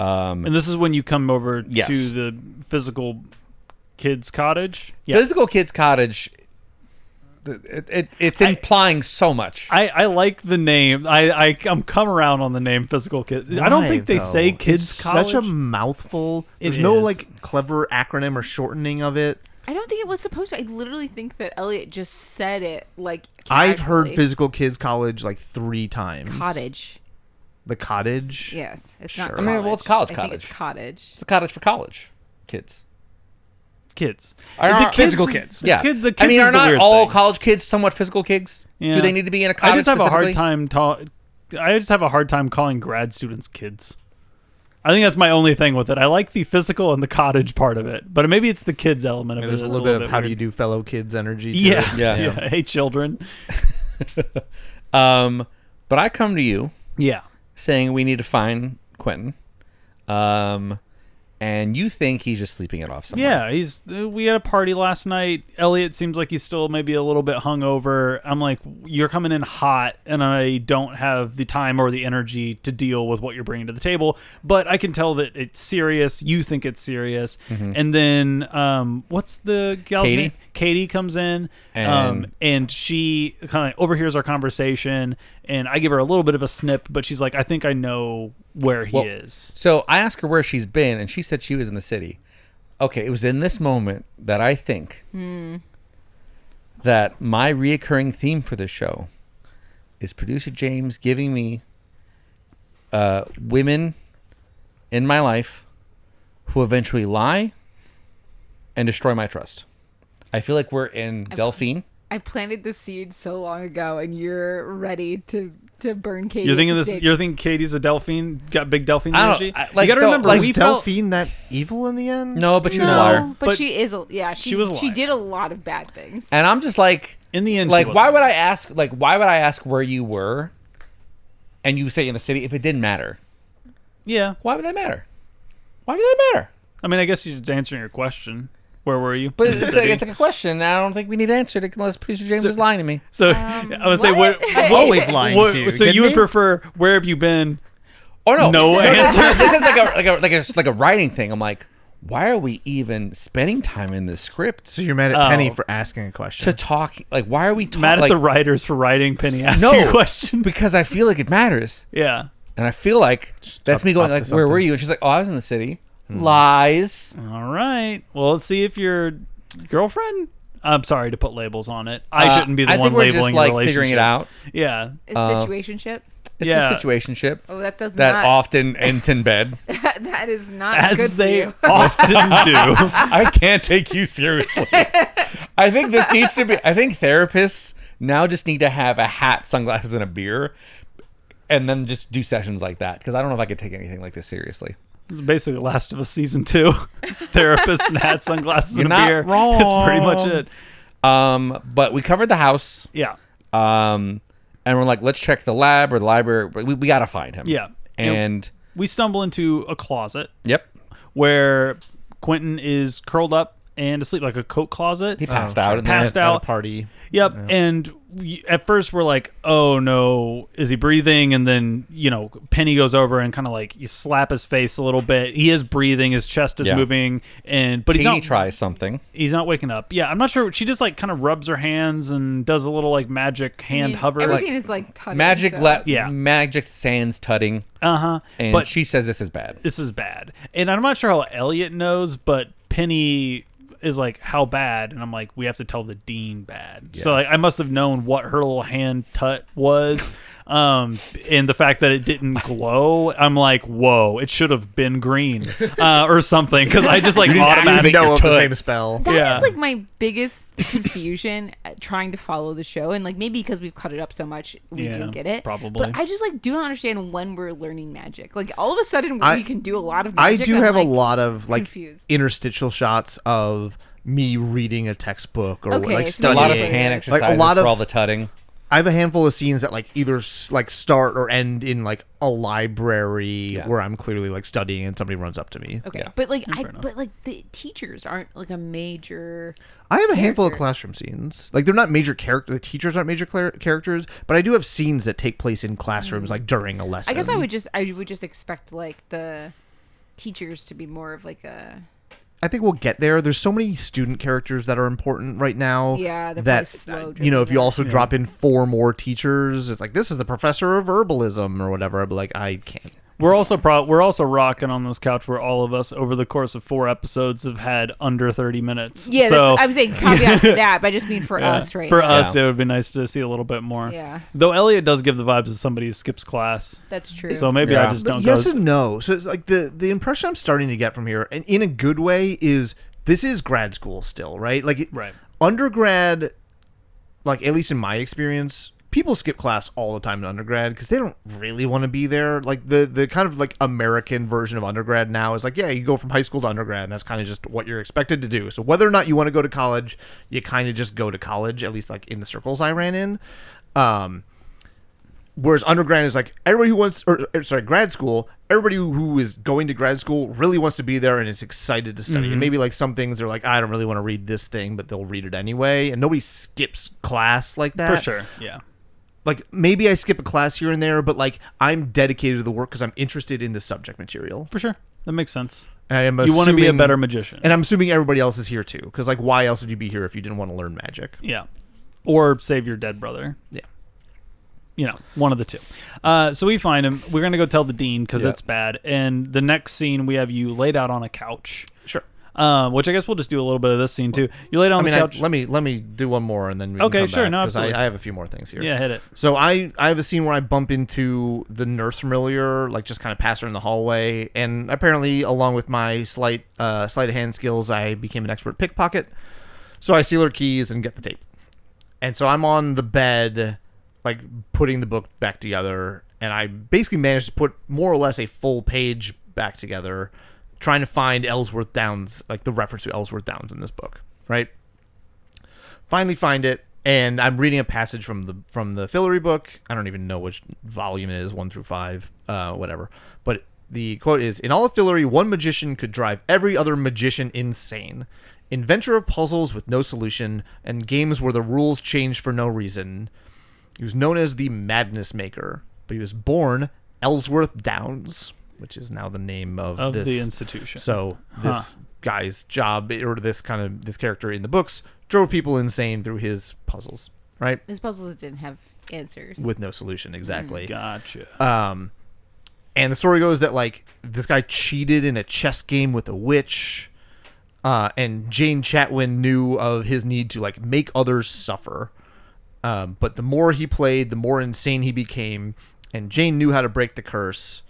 [SPEAKER 4] And this is when you come over
[SPEAKER 2] Yes.
[SPEAKER 4] to the physical kids' cottage.
[SPEAKER 2] Physical Kids Cottage, it's implying so much.
[SPEAKER 4] I like the name. I'm come around on the name Physical Kids. I don't
[SPEAKER 5] Why,
[SPEAKER 4] think they
[SPEAKER 5] though?
[SPEAKER 4] say kids'
[SPEAKER 5] It's
[SPEAKER 4] college.
[SPEAKER 5] such a mouthful. There's
[SPEAKER 4] It
[SPEAKER 5] no
[SPEAKER 4] is.
[SPEAKER 5] like clever acronym or shortening of it.
[SPEAKER 3] I don't think it was supposed to. I literally think that Elliot just said it like
[SPEAKER 5] I've heard
[SPEAKER 3] casually.
[SPEAKER 5] Physical Kids College like 3 times.
[SPEAKER 3] Cottage.
[SPEAKER 5] The cottage.
[SPEAKER 3] Yes, it's
[SPEAKER 5] Sure.
[SPEAKER 3] not.
[SPEAKER 5] I
[SPEAKER 3] College.
[SPEAKER 2] mean, well, it's college
[SPEAKER 3] I think it's cottage.
[SPEAKER 2] It's a cottage for college kids.
[SPEAKER 4] kids.
[SPEAKER 2] Are-
[SPEAKER 6] Physical kids.
[SPEAKER 2] Yeah.
[SPEAKER 4] The kids
[SPEAKER 2] I mean,
[SPEAKER 4] is
[SPEAKER 2] are
[SPEAKER 4] the
[SPEAKER 2] not
[SPEAKER 4] weird
[SPEAKER 2] all
[SPEAKER 4] thing.
[SPEAKER 2] college kids somewhat physical kids?
[SPEAKER 4] Yeah.
[SPEAKER 2] Do they need to be in a cottage
[SPEAKER 4] I just have a hard
[SPEAKER 2] specifically?
[SPEAKER 4] time. I just have a hard time calling grad students kids. I think that's my only thing with it. I like the physical and the cottage part of it, but maybe it's the kids element of
[SPEAKER 5] Yeah,
[SPEAKER 4] it.
[SPEAKER 5] there's a
[SPEAKER 4] that's
[SPEAKER 5] little bit of how do
[SPEAKER 4] weird.
[SPEAKER 5] you do fellow kids energy to
[SPEAKER 4] Yeah,
[SPEAKER 5] it.
[SPEAKER 2] Yeah.
[SPEAKER 4] Hey, children.
[SPEAKER 2] But I come to you
[SPEAKER 4] Yeah.
[SPEAKER 2] saying we need to find Quentin. And you think he's just sleeping it off somewhere.
[SPEAKER 4] Yeah, we had a party last night. Elliot seems like he's still maybe a little bit hungover. I'm like, you're coming in hot, and I don't have the time or the energy to deal with what you're bringing to the table. But I can tell that it's serious. You think it's serious. And then, what's the gal's
[SPEAKER 2] Katie?
[SPEAKER 4] name? Katie comes in,
[SPEAKER 2] And-
[SPEAKER 4] and she kind of overhears our conversation, and I give her a little bit of a snip, but she's like, I think I know where he is.
[SPEAKER 2] So I asked her where she's been, and she said she was in the city. Okay, it was in this moment that I think that my reoccurring theme for this show is producer James giving me women in my life who eventually lie and destroy my trust. I feel like we're in Delphine.
[SPEAKER 3] I planted the seed so long ago, and you're ready to burn Katie.
[SPEAKER 4] You're thinking
[SPEAKER 3] at the
[SPEAKER 4] this.
[SPEAKER 3] stake.
[SPEAKER 4] You're thinking Katie's a Delphine, got big Delphine
[SPEAKER 2] I don't-
[SPEAKER 4] energy.
[SPEAKER 2] I- like,
[SPEAKER 4] you got to
[SPEAKER 2] don't-
[SPEAKER 4] remember,
[SPEAKER 2] like,
[SPEAKER 5] Was
[SPEAKER 4] we felt
[SPEAKER 5] Delphine that evil in the end?
[SPEAKER 2] No, but she was a
[SPEAKER 3] No,
[SPEAKER 2] liar.
[SPEAKER 3] but
[SPEAKER 4] But
[SPEAKER 3] she is. She
[SPEAKER 4] was a
[SPEAKER 3] She
[SPEAKER 4] liar.
[SPEAKER 3] did a lot of bad things.
[SPEAKER 2] And I'm just like,
[SPEAKER 4] in the end.
[SPEAKER 2] like,
[SPEAKER 4] she
[SPEAKER 2] why
[SPEAKER 4] wasn't.
[SPEAKER 2] would I ask? Like, why would I ask where you were, and you say in the city if it didn't matter?
[SPEAKER 4] Yeah,
[SPEAKER 2] Why would that matter? Why would that matter?
[SPEAKER 4] I mean, I guess you're just answering your question. Where were you?
[SPEAKER 2] But it's like a question. And I don't think we need to answer it unless producer James is lying to me.
[SPEAKER 4] So I would say what?
[SPEAKER 6] I'm always lying to you.
[SPEAKER 4] So
[SPEAKER 6] kidding
[SPEAKER 4] you would
[SPEAKER 6] me?
[SPEAKER 4] prefer where have you been?
[SPEAKER 2] Or no,
[SPEAKER 4] No answer.
[SPEAKER 2] This is like a writing thing. I'm like, why are we even spending time in this script
[SPEAKER 5] So you're mad at
[SPEAKER 4] Oh.
[SPEAKER 5] Penny for asking a question.
[SPEAKER 2] to talk? Like, why are we talking?
[SPEAKER 4] Mad at
[SPEAKER 2] like,
[SPEAKER 4] the writers for writing Penny asking a question.
[SPEAKER 2] because I feel like it matters,
[SPEAKER 4] Yeah.
[SPEAKER 2] and I feel like that's me going
[SPEAKER 5] up
[SPEAKER 2] like,
[SPEAKER 5] to
[SPEAKER 2] where were
[SPEAKER 5] something.
[SPEAKER 2] you? And she's like, oh, I was in the city. Lies.
[SPEAKER 4] All right. Well, let's see if your girlfriend. I'm sorry to put labels on it. I shouldn't be the
[SPEAKER 2] I
[SPEAKER 4] one
[SPEAKER 2] think we're
[SPEAKER 4] labeling
[SPEAKER 2] just
[SPEAKER 4] your
[SPEAKER 2] like
[SPEAKER 4] relationship.
[SPEAKER 2] figuring it out.
[SPEAKER 4] Yeah.
[SPEAKER 3] It's situationship.
[SPEAKER 2] It's
[SPEAKER 4] Yeah.
[SPEAKER 2] a situationship
[SPEAKER 3] Oh, that does
[SPEAKER 2] that
[SPEAKER 3] not.
[SPEAKER 2] often ends in bed.
[SPEAKER 3] That is not
[SPEAKER 4] As
[SPEAKER 3] good
[SPEAKER 4] they
[SPEAKER 3] for you.
[SPEAKER 4] often do.
[SPEAKER 2] I can't take you seriously. I think this needs to be. I think therapists now just need to have a hat, sunglasses, and a beer, and then just do sessions like that. Because I don't know if I could take anything like this seriously.
[SPEAKER 4] It's basically Last of Us season 2. Therapist and hat, sunglasses,
[SPEAKER 2] You're
[SPEAKER 4] and a
[SPEAKER 2] not
[SPEAKER 4] beer.
[SPEAKER 2] wrong.
[SPEAKER 4] It's pretty much it.
[SPEAKER 2] But we covered the house.
[SPEAKER 4] Yeah.
[SPEAKER 2] And we're like, let's check the lab or the library. We got to find him.
[SPEAKER 4] Yeah.
[SPEAKER 2] And
[SPEAKER 4] We stumble into a closet
[SPEAKER 2] yep,
[SPEAKER 4] where Quentin is curled up and asleep, like a coat closet.
[SPEAKER 2] he passed out. in
[SPEAKER 4] Passed
[SPEAKER 2] there.
[SPEAKER 4] out.
[SPEAKER 5] At a party.
[SPEAKER 4] Yep. And at first we're like, oh no, is he breathing? And then, Penny goes over and kind of like you slap his face a little bit. He is breathing, his chest is
[SPEAKER 2] Yeah.
[SPEAKER 4] moving, but he's
[SPEAKER 2] Katie
[SPEAKER 4] not
[SPEAKER 2] tries something.
[SPEAKER 4] he's not waking up. Yeah, I'm not sure. She just like kind of rubs her hands and does a little like magic hand hover.
[SPEAKER 3] Everything is like tutting,
[SPEAKER 2] Magic,
[SPEAKER 3] so.
[SPEAKER 4] Yeah.
[SPEAKER 2] magic sans tutting.
[SPEAKER 4] Uh-huh.
[SPEAKER 2] And
[SPEAKER 4] But
[SPEAKER 2] she says this is bad.
[SPEAKER 4] this is bad. And I'm not sure how Elliot knows, but Penny is like, how bad? And I'm like, we have to tell the dean bad. So like, I must have known what her little hand tut was. And the fact that it didn't glow, I'm like, whoa, it should have been green or something. Because I just like
[SPEAKER 2] didn't
[SPEAKER 4] automatically.
[SPEAKER 2] activate your
[SPEAKER 5] No, of the
[SPEAKER 2] tut.
[SPEAKER 5] same spell.
[SPEAKER 3] That is
[SPEAKER 4] Yeah.
[SPEAKER 3] like my biggest confusion at trying to follow the show, and like maybe because we've cut it up so much, we
[SPEAKER 4] Yeah,
[SPEAKER 3] do get it.
[SPEAKER 4] probably.
[SPEAKER 3] But I just like do not understand when we're learning magic. Like all of a sudden
[SPEAKER 5] I-
[SPEAKER 3] we can do a lot of
[SPEAKER 5] I
[SPEAKER 3] magic.
[SPEAKER 5] do
[SPEAKER 3] I'm,
[SPEAKER 5] have
[SPEAKER 3] like,
[SPEAKER 5] a lot of like
[SPEAKER 3] confused.
[SPEAKER 5] interstitial shots of me reading a textbook or
[SPEAKER 3] Okay,
[SPEAKER 5] like
[SPEAKER 3] so
[SPEAKER 2] A
[SPEAKER 5] studying.
[SPEAKER 2] lot of
[SPEAKER 3] Studying.
[SPEAKER 2] hand
[SPEAKER 3] Like,
[SPEAKER 2] exercises
[SPEAKER 5] a lot of-
[SPEAKER 2] for all the tutting.
[SPEAKER 5] I have a handful of scenes that like either like start or end in like a library
[SPEAKER 2] Yeah.
[SPEAKER 5] where I'm clearly like studying and somebody runs up to me.
[SPEAKER 3] Okay,
[SPEAKER 2] Yeah.
[SPEAKER 3] but like
[SPEAKER 4] Fair enough.
[SPEAKER 3] but like the teachers aren't like a major.
[SPEAKER 5] I have a handful of
[SPEAKER 3] Character.
[SPEAKER 5] classroom scenes. Like they're not major character. The teachers aren't major characters, but I do have scenes that take place in classrooms like during a lesson.
[SPEAKER 3] I guess I would just expect like the teachers to be more of like a.
[SPEAKER 5] I think we'll get there. There's so many student characters that are important right now.
[SPEAKER 3] Yeah, they're
[SPEAKER 5] that
[SPEAKER 3] probably slow
[SPEAKER 5] you know, if you
[SPEAKER 3] driven.
[SPEAKER 5] also drop in 4 more teachers, it's like this is the professor of herbalism or whatever. I'd be like, I can't.
[SPEAKER 4] We're also rocking on this couch where all of us over the course of 4 episodes have had under 30 minutes.
[SPEAKER 3] Yeah,
[SPEAKER 4] so
[SPEAKER 3] that's, I was saying caveat to that, but I just mean for
[SPEAKER 4] yeah,
[SPEAKER 3] us right
[SPEAKER 4] for
[SPEAKER 3] now.
[SPEAKER 4] us
[SPEAKER 2] Yeah.
[SPEAKER 4] it would be nice to see a little bit more.
[SPEAKER 3] Yeah,
[SPEAKER 4] Though Elliot does give the vibes of somebody who skips class,
[SPEAKER 3] that's true.
[SPEAKER 4] so maybe I
[SPEAKER 2] Yeah.
[SPEAKER 4] just
[SPEAKER 5] But
[SPEAKER 4] don't
[SPEAKER 5] yes
[SPEAKER 4] go.
[SPEAKER 5] and no. So it's like the impression I'm starting to get from here, and in a good way, is this is grad school still, right? Like
[SPEAKER 4] Right.
[SPEAKER 5] undergrad, like at least in my experience, people skip class all the time in undergrad because they don't really want to be there. Like the kind of like American version of undergrad now is like, yeah, you go from high school to undergrad, and that's kind of just what you're expected to do. So whether or not you want to go to college, you kind of just go to college. At least like in the circles I ran in. Whereas undergrad is like everybody who wants, grad school, everybody who is going to grad school really wants to be there and is excited to study. And maybe like some things are like, I don't really want to read this thing, but they'll read it anyway. And nobody skips class like that.
[SPEAKER 4] For sure. Yeah.
[SPEAKER 5] Like maybe I skip a class here and there, but like I'm dedicated to the work because I'm interested in the subject material.
[SPEAKER 4] For sure. That makes sense.
[SPEAKER 5] And I am
[SPEAKER 4] You want to be a
[SPEAKER 5] assuming-
[SPEAKER 4] better magician.
[SPEAKER 5] And I'm assuming everybody else is here too. Because like why else would you be here if you didn't want to learn magic?
[SPEAKER 4] Yeah. Or save your dead brother.
[SPEAKER 5] Yeah.
[SPEAKER 4] You know, one of the two. So we find him. We're going to go tell the dean because it's bad. And the next scene, we have you laid out on a couch.
[SPEAKER 5] Sure.
[SPEAKER 4] Which I guess we'll just do a little bit of this scene too. You laid out on the couch.
[SPEAKER 5] let me do one more and then we
[SPEAKER 4] Okay,
[SPEAKER 5] can come
[SPEAKER 4] sure,
[SPEAKER 5] back,
[SPEAKER 4] no,
[SPEAKER 5] 'cause
[SPEAKER 4] absolutely.
[SPEAKER 5] I have a few more things here.
[SPEAKER 4] Yeah, hit it.
[SPEAKER 5] So I have a scene where I bump into the nurse familiar, like just kind of pass her in the hallway, and apparently along with my sleight of hand skills, I became an expert pickpocket. So I steal her keys and get the tape. And so I'm on the bed, like putting the book back together, and I basically managed to put more or less a full page back together, trying to find Ellsworth Downs, like the reference to Ellsworth Downs in this book, right? Finally find it, and I'm reading a passage from the Fillory book. I don't even know which volume it is, 1 through 5, whatever. But the quote is, "In all of Fillory, one magician could drive every other magician insane. Inventor of puzzles with no solution, and games where the rules change for no reason. He was known as the Madness Maker, but he was born Ellsworth Downs," which is now the name of this
[SPEAKER 4] the institution.
[SPEAKER 5] So this guy's job, or this character in the books, drove people insane through his puzzles, right?
[SPEAKER 3] His puzzles didn't have answers.
[SPEAKER 5] With no solution, exactly.
[SPEAKER 4] Gotcha.
[SPEAKER 5] And the story goes that like this guy cheated in a chess game with a witch, and Jane Chatwin knew of his need to like make others suffer. But the more he played, the more insane he became, and Jane knew how to break the curse.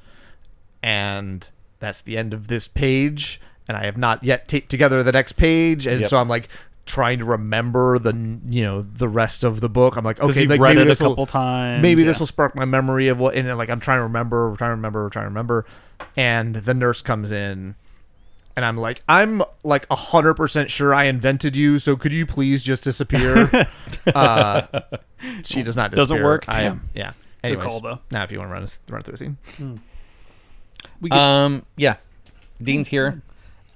[SPEAKER 5] And that's the end of this page, and I have not yet taped together the next page, and so I'm like trying to remember the rest of the book. I'm like, okay,
[SPEAKER 4] you've
[SPEAKER 5] like
[SPEAKER 4] read
[SPEAKER 5] maybe
[SPEAKER 4] it a couple times.
[SPEAKER 5] Maybe this will spark my memory of what, and like I'm trying to remember, and the nurse comes in, and I'm like 100% sure I invented you, so could you please just disappear? She does not disappear.
[SPEAKER 4] Doesn't work?
[SPEAKER 5] Yeah.
[SPEAKER 4] Good
[SPEAKER 5] Anyways,
[SPEAKER 4] call, though.
[SPEAKER 5] now if you want to run through the scene.
[SPEAKER 2] Yeah. Dean's here.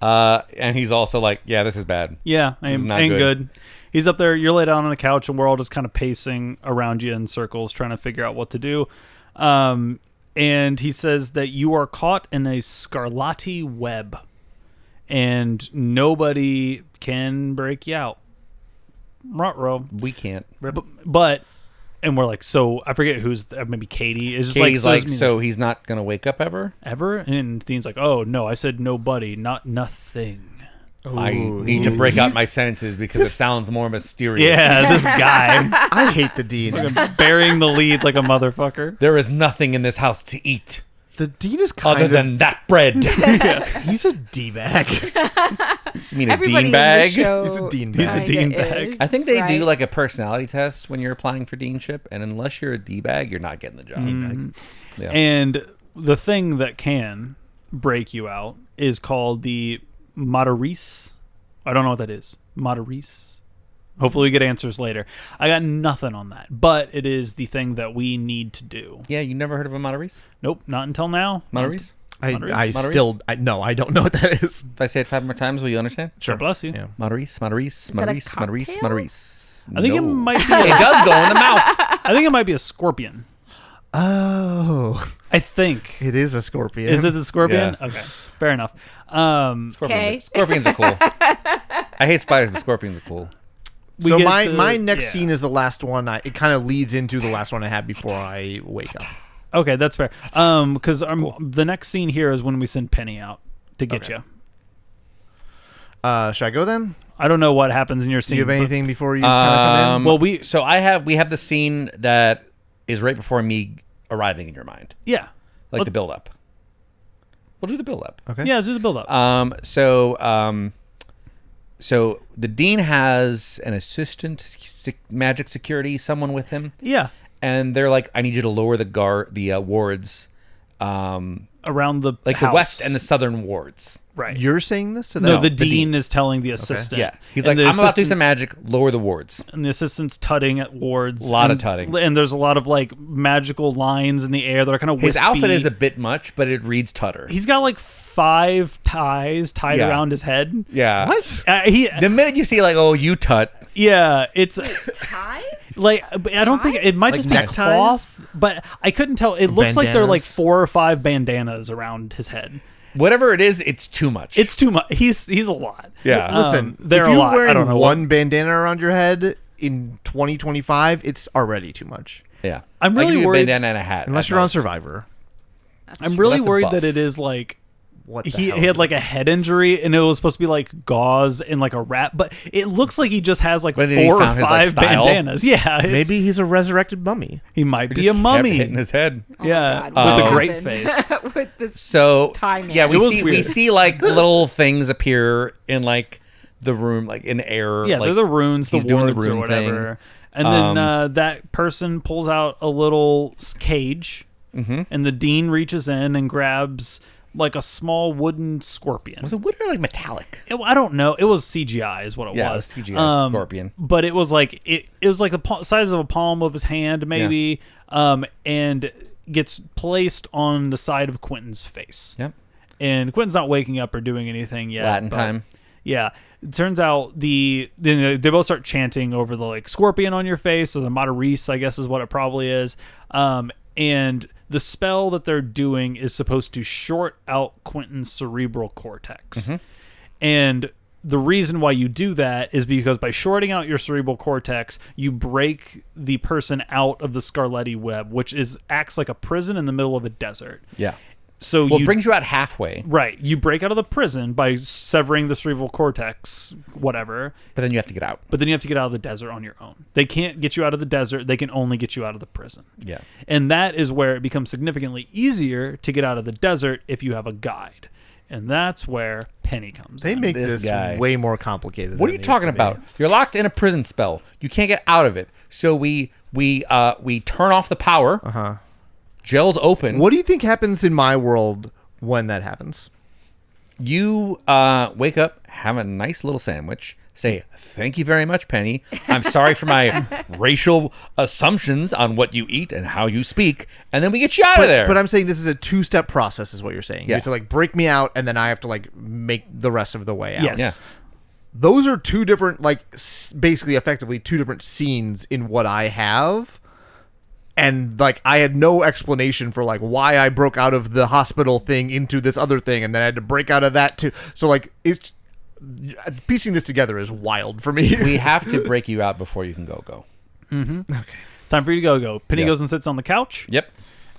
[SPEAKER 2] And he's also like, yeah, this is bad.
[SPEAKER 4] Yeah,
[SPEAKER 2] This is not
[SPEAKER 4] ain't
[SPEAKER 2] good.
[SPEAKER 4] good. He's up there. You're laid out on the couch, and we're all just kind of pacing around you in circles, trying to figure out what to do. And he says that you are caught in a scarlatti web, and nobody can break you out. Ruh-roh.
[SPEAKER 2] We can't.
[SPEAKER 4] But, and we're like, so I forget who's maybe Katie is just
[SPEAKER 2] Katie's
[SPEAKER 4] like,
[SPEAKER 2] like, so he's not going to wake up ever?
[SPEAKER 4] ever, and Dean's like, oh no, I said nobody, not nothing.
[SPEAKER 2] I need to break out my sentences because it sounds more mysterious.
[SPEAKER 4] Yeah, this guy
[SPEAKER 5] I hate the dean.
[SPEAKER 4] burying the lead like a motherfucker.
[SPEAKER 2] There is nothing in this house to eat
[SPEAKER 5] The dean is kind
[SPEAKER 2] other
[SPEAKER 5] of
[SPEAKER 2] than that bread.
[SPEAKER 5] he's a d-bag.
[SPEAKER 2] You mean a
[SPEAKER 3] Everybody
[SPEAKER 2] dean
[SPEAKER 3] in
[SPEAKER 2] bag?
[SPEAKER 3] the show
[SPEAKER 5] He's a dean
[SPEAKER 4] He's a
[SPEAKER 5] bag.
[SPEAKER 4] dean
[SPEAKER 3] kinda
[SPEAKER 4] bag.
[SPEAKER 3] is,
[SPEAKER 2] I think they do
[SPEAKER 3] right?
[SPEAKER 2] like a personality test when you're applying for deanship, and unless you're a D-bag, you're not getting the job. Yeah.
[SPEAKER 4] And the thing that can break you out is called the Moderis. I don't know what that is. Moderis. Hopefully we get answers later. I got nothing on that, but it is the thing that we need to do.
[SPEAKER 2] Yeah, you never heard of a Moderis?
[SPEAKER 4] Nope, not until now.
[SPEAKER 2] Moderis?
[SPEAKER 5] I
[SPEAKER 2] Moderis?
[SPEAKER 5] still no, I don't know what that is.
[SPEAKER 2] If I say it 5 more times, will you understand?
[SPEAKER 4] Sure. Bless you.
[SPEAKER 5] Yeah.
[SPEAKER 2] Moderis, Moderis,
[SPEAKER 3] that a
[SPEAKER 2] Moderis, Moderis,
[SPEAKER 3] cocktail?
[SPEAKER 2] Moderis.
[SPEAKER 4] I think it
[SPEAKER 2] No.
[SPEAKER 4] might be.
[SPEAKER 2] It does go in the mouth.
[SPEAKER 4] I think it might be a scorpion.
[SPEAKER 5] Oh,
[SPEAKER 4] I think.
[SPEAKER 5] it is a scorpion.
[SPEAKER 4] Is it the scorpion?
[SPEAKER 2] Yeah.
[SPEAKER 4] Okay, fair enough.
[SPEAKER 3] Okay.
[SPEAKER 2] Scorpions are cool. I hate spiders, but scorpions are cool.
[SPEAKER 4] We
[SPEAKER 5] So
[SPEAKER 4] get
[SPEAKER 5] my
[SPEAKER 4] the-
[SPEAKER 5] next
[SPEAKER 4] yeah.
[SPEAKER 5] scene is the last one. It kind of leads into the last one I had before I wake up.
[SPEAKER 4] Okay, that's fair. Because the next scene here is when we send Penny out to get
[SPEAKER 5] Okay.
[SPEAKER 4] you.
[SPEAKER 5] Should I go then?
[SPEAKER 4] I don't know what happens in your
[SPEAKER 5] Do
[SPEAKER 4] scene.
[SPEAKER 5] you have
[SPEAKER 4] but-
[SPEAKER 5] anything before you kind of come in?
[SPEAKER 4] Well,
[SPEAKER 2] we have the scene that is right before me arriving in your mind,
[SPEAKER 4] yeah.
[SPEAKER 2] like the
[SPEAKER 4] Let's-
[SPEAKER 2] build up. We'll do the build up.
[SPEAKER 5] Okay.
[SPEAKER 4] Yeah, let's do the build up.
[SPEAKER 2] So the dean has an assistant, magic security, someone with him,
[SPEAKER 4] yeah.
[SPEAKER 2] and they're like, "I need you to lower the wards,
[SPEAKER 4] Around the
[SPEAKER 2] like
[SPEAKER 4] house.
[SPEAKER 2] the west and the southern wards."
[SPEAKER 4] Right.
[SPEAKER 5] You're saying this to them?
[SPEAKER 4] No, the dean is telling the assistant.
[SPEAKER 2] Yeah. He's
[SPEAKER 4] And
[SPEAKER 2] like,
[SPEAKER 4] the
[SPEAKER 2] I'm about to do
[SPEAKER 4] assistant-
[SPEAKER 2] some magic. Lower the wards.
[SPEAKER 4] And the assistant's tutting at wards.
[SPEAKER 2] A lot of
[SPEAKER 4] and-
[SPEAKER 2] tutting.
[SPEAKER 4] And there's a lot of like magical lines in the air that are kind of
[SPEAKER 2] His
[SPEAKER 4] wispy.
[SPEAKER 2] outfit is a bit much, but it reads Tutter.
[SPEAKER 4] He's got like 5 ties tied
[SPEAKER 2] Yeah.
[SPEAKER 4] around his head.
[SPEAKER 2] Yeah.
[SPEAKER 5] What?
[SPEAKER 2] The minute you see like, oh, you tut.
[SPEAKER 4] Yeah, it's
[SPEAKER 3] Ties?
[SPEAKER 4] like I don't think it might
[SPEAKER 5] Like
[SPEAKER 4] just be
[SPEAKER 5] neckties?
[SPEAKER 4] cloth, but I couldn't tell. It looks like they're like
[SPEAKER 5] Bandanas?
[SPEAKER 4] 4 or 5 bandanas around his head.
[SPEAKER 2] Whatever it is, it's too much.
[SPEAKER 4] It's too much. He's a lot.
[SPEAKER 2] yeah.
[SPEAKER 5] Listen,
[SPEAKER 4] they're
[SPEAKER 5] if
[SPEAKER 4] a
[SPEAKER 5] you're
[SPEAKER 4] lot. I
[SPEAKER 5] wearing
[SPEAKER 4] don't know
[SPEAKER 5] one bandana around your head in 2025, it's already too much.
[SPEAKER 2] yeah.
[SPEAKER 4] I'm
[SPEAKER 2] I
[SPEAKER 4] really
[SPEAKER 2] give you a
[SPEAKER 4] worried-
[SPEAKER 2] bandana and a hat.
[SPEAKER 5] Unless
[SPEAKER 2] at
[SPEAKER 5] you're on
[SPEAKER 2] most.
[SPEAKER 5] Survivor.
[SPEAKER 4] I'm really
[SPEAKER 2] That's a
[SPEAKER 4] worried
[SPEAKER 2] buff.
[SPEAKER 4] that it is like
[SPEAKER 5] What the
[SPEAKER 4] he
[SPEAKER 5] hell
[SPEAKER 4] had
[SPEAKER 5] is
[SPEAKER 4] like
[SPEAKER 5] it?
[SPEAKER 4] a head injury and it was supposed to be like gauze and like a wrap, but it looks like he just has like
[SPEAKER 2] But then he
[SPEAKER 4] 4 or
[SPEAKER 2] found his, like,
[SPEAKER 4] 5
[SPEAKER 2] style.
[SPEAKER 4] bandanas. Yeah, it's-
[SPEAKER 5] Maybe he's a resurrected mummy.
[SPEAKER 4] he might
[SPEAKER 2] It
[SPEAKER 4] be
[SPEAKER 2] just
[SPEAKER 4] a
[SPEAKER 2] kept
[SPEAKER 4] mummy.
[SPEAKER 2] hitting his head.
[SPEAKER 3] Oh
[SPEAKER 4] Yeah,
[SPEAKER 3] my God,
[SPEAKER 4] with
[SPEAKER 3] what
[SPEAKER 4] a great
[SPEAKER 3] happened?
[SPEAKER 4] face.
[SPEAKER 3] With this
[SPEAKER 2] So
[SPEAKER 3] tie man.
[SPEAKER 2] yeah, we
[SPEAKER 4] It was
[SPEAKER 2] see
[SPEAKER 4] weird.
[SPEAKER 2] like little things appear in like the room, like in air.
[SPEAKER 4] Yeah,
[SPEAKER 2] like,
[SPEAKER 4] they're the runes, the
[SPEAKER 2] he's doing the
[SPEAKER 4] wards or
[SPEAKER 2] rune
[SPEAKER 4] whatever.
[SPEAKER 2] thing.
[SPEAKER 4] And then that person pulls out a little cage, and the dean reaches in and grabs like a small wooden scorpion.
[SPEAKER 2] Was it wood or like metallic?
[SPEAKER 4] I don't know. It was CGI, is what it
[SPEAKER 2] Yeah, it
[SPEAKER 4] was.
[SPEAKER 2] was CGI scorpion.
[SPEAKER 4] But it was like it was like the size of a palm of his hand, maybe, and gets placed on the side of Quentin's face.
[SPEAKER 2] Yep.
[SPEAKER 4] And Quentin's not waking up or doing anything yet.
[SPEAKER 2] Latin
[SPEAKER 4] but-
[SPEAKER 2] time.
[SPEAKER 4] Yeah. It turns out they both start chanting over the like scorpion on your face, or the Matarese, I guess is what it probably is. And the spell that they're doing is supposed to short out Quentin's cerebral cortex. And the reason why you do that is because by shorting out your cerebral cortex, you break the person out of the Scarletti web, which acts like a prison in the middle of a desert.
[SPEAKER 2] Yeah.
[SPEAKER 4] So
[SPEAKER 2] Well, it brings you out halfway,
[SPEAKER 4] Right. You break out of the prison by severing the cerebral cortex, whatever,
[SPEAKER 2] but then you have to get out.
[SPEAKER 4] but then you have to get out of the desert on your own. They can't get you out of the desert. They can only get you out of the prison.
[SPEAKER 2] Yeah.
[SPEAKER 4] And that is where it becomes significantly easier to get out of the desert if you have a guide. And that's where Penny comes
[SPEAKER 5] They
[SPEAKER 4] in.
[SPEAKER 5] make
[SPEAKER 2] This
[SPEAKER 5] this
[SPEAKER 2] guy.
[SPEAKER 5] way more complicated.
[SPEAKER 2] What
[SPEAKER 5] than
[SPEAKER 2] are you
[SPEAKER 5] it needs
[SPEAKER 2] talking
[SPEAKER 5] to be.
[SPEAKER 2] about? You're locked in a prison spell. You can't get out of it. So we turn off the power.
[SPEAKER 5] Uh-huh.
[SPEAKER 2] Jail's open.
[SPEAKER 5] What do you think happens in my world when that happens?
[SPEAKER 2] You wake up, have a nice little sandwich, say, thank you very much, Penny. I'm sorry for my racial assumptions on what you eat and how you speak. And then we get you out of there.
[SPEAKER 5] But I'm saying this is a 2-step process is what you're saying. You
[SPEAKER 2] Yeah.
[SPEAKER 5] have to like break me out and then I have to like make the rest of the way out.
[SPEAKER 4] Yes.
[SPEAKER 2] Yeah.
[SPEAKER 5] Those are 2 different, like basically effectively 2 different scenes in what I have. And like I had no explanation for like why I broke out of the hospital thing into this other thing, and then I had to break out of that too. So like it's piecing this together is wild for me.
[SPEAKER 2] we have to break you out before you can go.
[SPEAKER 4] Time for you to go. Penny
[SPEAKER 2] Yeah.
[SPEAKER 4] goes and sits on the couch.
[SPEAKER 2] Yep.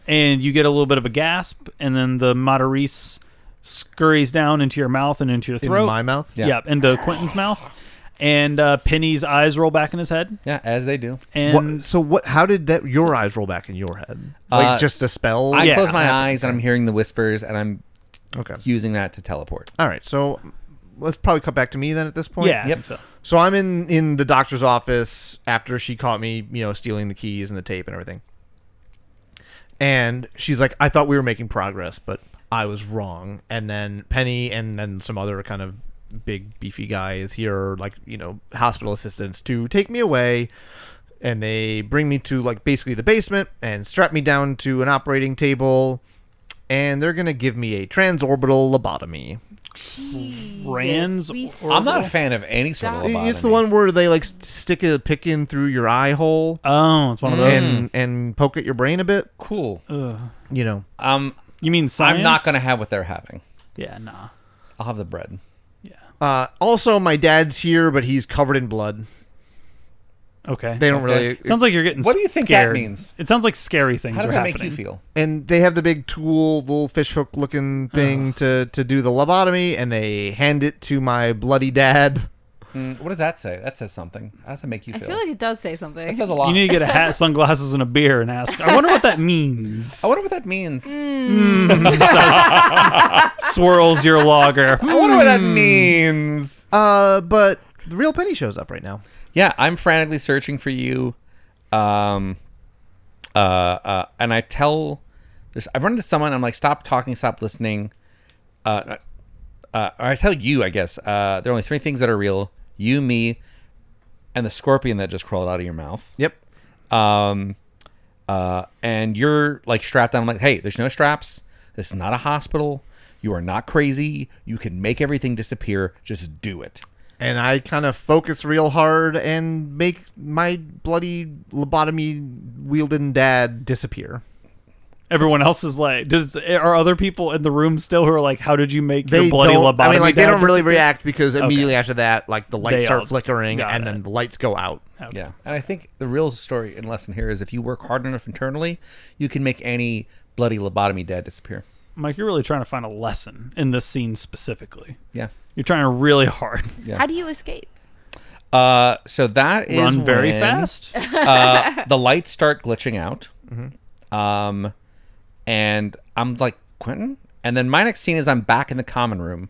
[SPEAKER 4] And you get a little bit of a gasp. And then the Matarese scurries down into your mouth and into your
[SPEAKER 5] in
[SPEAKER 4] throat.
[SPEAKER 5] my mouth.
[SPEAKER 4] Yeah, into Quentin's mouth. And Penny's eyes roll back in his head.
[SPEAKER 2] Yeah, as they do.
[SPEAKER 4] And
[SPEAKER 5] How did that your eyes roll back in your head? Like just the spell?
[SPEAKER 2] I
[SPEAKER 4] Yeah.
[SPEAKER 2] close my eyes and I'm hearing the whispers and I'm
[SPEAKER 5] Okay.
[SPEAKER 2] using that to teleport.
[SPEAKER 5] All right. So let's probably cut back to me then at this point.
[SPEAKER 4] yeah, I
[SPEAKER 2] Yep.
[SPEAKER 4] think so.
[SPEAKER 5] So I'm in the doctor's office after she caught me, stealing the keys and the tape and everything. And she's like, I thought we were making progress, but I was wrong. And then Penny and then some other kind of big beefy guys here, like, hospital assistants to take me away. And they bring me to like basically the basement and strap me down to an operating table. And they're going to give me a transorbital lobotomy.
[SPEAKER 4] Rans
[SPEAKER 3] Jesus,
[SPEAKER 4] or-
[SPEAKER 2] I'm not a fan of any sort of
[SPEAKER 3] Stop.
[SPEAKER 2] lobotomy.
[SPEAKER 5] It's the one where they like stick a pick in through your eye hole.
[SPEAKER 4] Oh, it's one of those.
[SPEAKER 5] and poke at your brain a bit.
[SPEAKER 2] Cool.
[SPEAKER 4] You mean science?
[SPEAKER 2] I'm not going to have what they're having.
[SPEAKER 4] Yeah, nah.
[SPEAKER 2] I'll have the bread.
[SPEAKER 5] Also, my dad's here, but he's covered in blood.
[SPEAKER 4] Okay.
[SPEAKER 5] They don't
[SPEAKER 2] Okay.
[SPEAKER 5] really.
[SPEAKER 4] Sounds like you're getting
[SPEAKER 2] What do you think that
[SPEAKER 4] scared.
[SPEAKER 2] means?
[SPEAKER 4] It sounds like scary things
[SPEAKER 2] How does
[SPEAKER 4] are
[SPEAKER 2] that
[SPEAKER 4] happening.
[SPEAKER 2] make you feel?
[SPEAKER 5] And they have the big tool, little fishhook looking thing to do the lobotomy, and they hand it to my bloody dad.
[SPEAKER 2] What does that say? That says something. How does that make you
[SPEAKER 3] I
[SPEAKER 2] feel?
[SPEAKER 3] feel like it does say something.
[SPEAKER 2] That says a lot.
[SPEAKER 4] You need to get a hat, sunglasses, and a beer and ask, I wonder what that means.
[SPEAKER 2] I wonder what that means.
[SPEAKER 4] Swirls your lager.
[SPEAKER 2] I wonder what that means.
[SPEAKER 5] But the real Penny shows up right now.
[SPEAKER 2] Yeah, I'm frantically searching for you. And I tell, I've run into someone. I'm like, stop talking, stop listening. or I tell you, I guess, there are only 3 things that are real: you, me, and the scorpion that just crawled out of your mouth.
[SPEAKER 5] Yep.
[SPEAKER 2] And you're like strapped down. I'm like, hey, there's no straps. This is not a hospital. You are not crazy. You can make everything disappear. Just do it.
[SPEAKER 5] And I kind of focus real hard and make my bloody lobotomy-wielding dad disappear.
[SPEAKER 4] Everyone else is like, are other people in the room still who are like, how did you make your bloody lobotomy?
[SPEAKER 5] I mean, like, they
[SPEAKER 4] dad
[SPEAKER 5] don't really
[SPEAKER 4] disappear?
[SPEAKER 5] react because immediately after that, like, the lights
[SPEAKER 4] They
[SPEAKER 5] start
[SPEAKER 4] all
[SPEAKER 5] flickering
[SPEAKER 4] got
[SPEAKER 5] and
[SPEAKER 4] it.
[SPEAKER 5] then the lights go out.
[SPEAKER 4] Okay.
[SPEAKER 2] Yeah. And I think the real story and lesson here is if you work hard enough internally, you can make any bloody lobotomy dad disappear.
[SPEAKER 4] Mike, you're really trying to find a lesson in this scene specifically.
[SPEAKER 2] Yeah.
[SPEAKER 4] You're trying really hard.
[SPEAKER 2] Yeah.
[SPEAKER 3] How do you escape?
[SPEAKER 2] So that is
[SPEAKER 4] Run very
[SPEAKER 2] when,
[SPEAKER 4] fast.
[SPEAKER 2] The lights start glitching out. And I'm like, Quentin? And then my next scene is I'm back in the common room.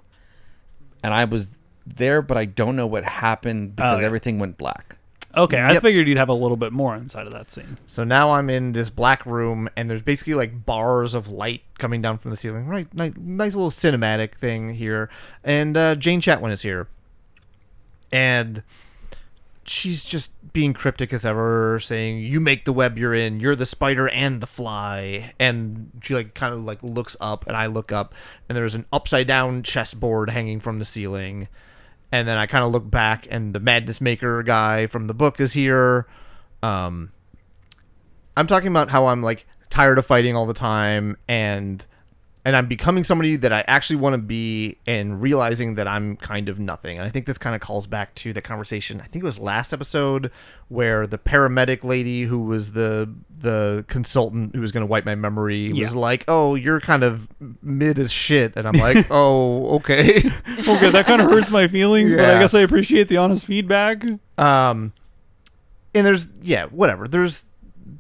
[SPEAKER 2] And I was there, but I don't know what happened because
[SPEAKER 4] yeah.
[SPEAKER 2] everything went black.
[SPEAKER 4] Okay, I
[SPEAKER 5] Yep.
[SPEAKER 4] figured you'd have a little bit more inside of that scene.
[SPEAKER 5] So now I'm in this black room, and there's basically like bars of light coming down from the ceiling. Right, nice little cinematic thing here. And Jane Chatwin is here, and she's just being cryptic as ever, saying, "You make the web you're in. You're the spider and the fly." And she like kind of like looks up, and I look up, and there's an upside down chessboard hanging from the ceiling. And then I kind of look back, and the Madness Maker guy from the book is here. I'm talking about how I'm like tired of fighting all the time, and I'm becoming somebody that I actually want to be, and realizing that I'm kind of nothing. And I think this kind of calls back to the conversation, I think it was last episode, where the paramedic lady who was the consultant who was going to wipe my memory was like, "Oh, you're kind of mid as shit," and I'm like, "Oh, okay."
[SPEAKER 4] Okay, that kind of hurts my feelings, but I
[SPEAKER 5] Yeah.
[SPEAKER 4] guess I appreciate the honest feedback.
[SPEAKER 5] And there's whatever. There's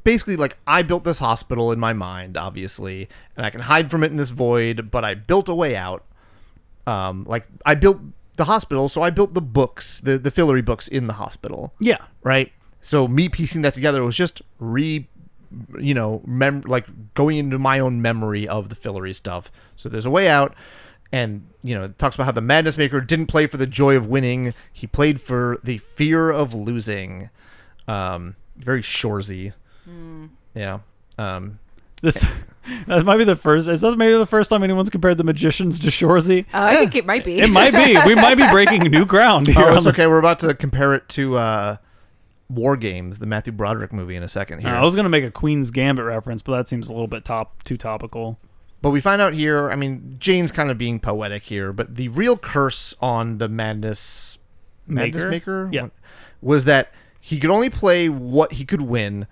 [SPEAKER 5] basically like I built this hospital in my mind, obviously, and I can hide from it in this void, but I built a way out. Like I built the hospital, so I built the books, the Fillory books in the hospital.
[SPEAKER 4] Yeah.
[SPEAKER 5] Right? So me piecing that together was just like going into my own memory of the Fillory stuff. So there's a way out. And, it talks about how the Madness Maker didn't play for the joy of winning. He played for the fear of losing. Very Shoresy. Yeah.
[SPEAKER 4] That might be the first. Is that maybe the first time anyone's compared the magicians to Shoresy?
[SPEAKER 3] I think it might be.
[SPEAKER 4] It might be. We might be breaking new ground here.
[SPEAKER 5] Oh, it's
[SPEAKER 4] on
[SPEAKER 5] okay. We're about to compare it to War Games, the Matthew Broderick movie, in a second here.
[SPEAKER 4] I was going to make a Queen's Gambit reference, but that seems a little bit too topical.
[SPEAKER 5] But we find out here, I mean, Jane's kind of being poetic here, but the real curse on the Madness Maker
[SPEAKER 4] Yeah.
[SPEAKER 5] was that he could only play what he could win,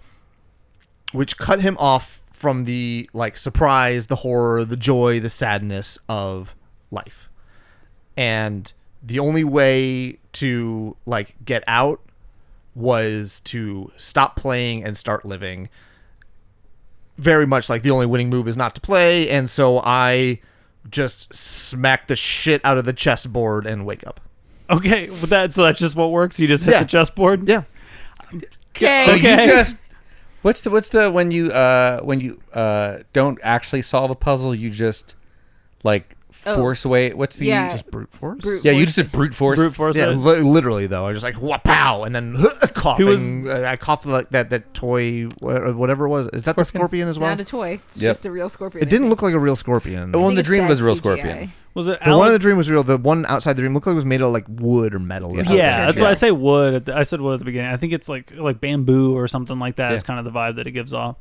[SPEAKER 5] which cut him off from the like surprise, the horror, the joy, the sadness of life. And the only way to like get out was to stop playing and start living. Very much like the only winning move is not to play, and so I just smack the shit out of the chessboard and wake up.
[SPEAKER 4] Okay, so that's just what works. You just hit the chessboard.
[SPEAKER 5] Yeah.
[SPEAKER 3] Okay.
[SPEAKER 2] So you just what's the when you don't actually solve a puzzle, you just like force away. What's the
[SPEAKER 5] Just brute force?
[SPEAKER 2] you just did brute force.
[SPEAKER 4] Brute force.
[SPEAKER 5] Yeah,
[SPEAKER 4] it.
[SPEAKER 5] literally though. I was just like wha-pow, and then coughing. I coughed like that toy, whatever it was. Is that the scorpion as
[SPEAKER 3] It's
[SPEAKER 5] well?
[SPEAKER 3] not a toy. It's
[SPEAKER 2] Yep.
[SPEAKER 3] just a real scorpion.
[SPEAKER 5] It didn't look like a real scorpion.
[SPEAKER 2] The one in the
[SPEAKER 3] it's
[SPEAKER 2] dream
[SPEAKER 3] bad
[SPEAKER 2] was a real
[SPEAKER 3] CGI.
[SPEAKER 2] scorpion.
[SPEAKER 4] Was it
[SPEAKER 5] The one in
[SPEAKER 4] Alan?
[SPEAKER 5] the dream was real. The one outside the dream looked like it was made of like wood or metal. Or
[SPEAKER 2] Yeah.
[SPEAKER 5] something.
[SPEAKER 4] Yeah,
[SPEAKER 3] sure,
[SPEAKER 4] that's
[SPEAKER 3] sure.
[SPEAKER 4] why I say wood. I said wood at the beginning. I think it's like bamboo or something like that. Is kind of the vibe that it gives off.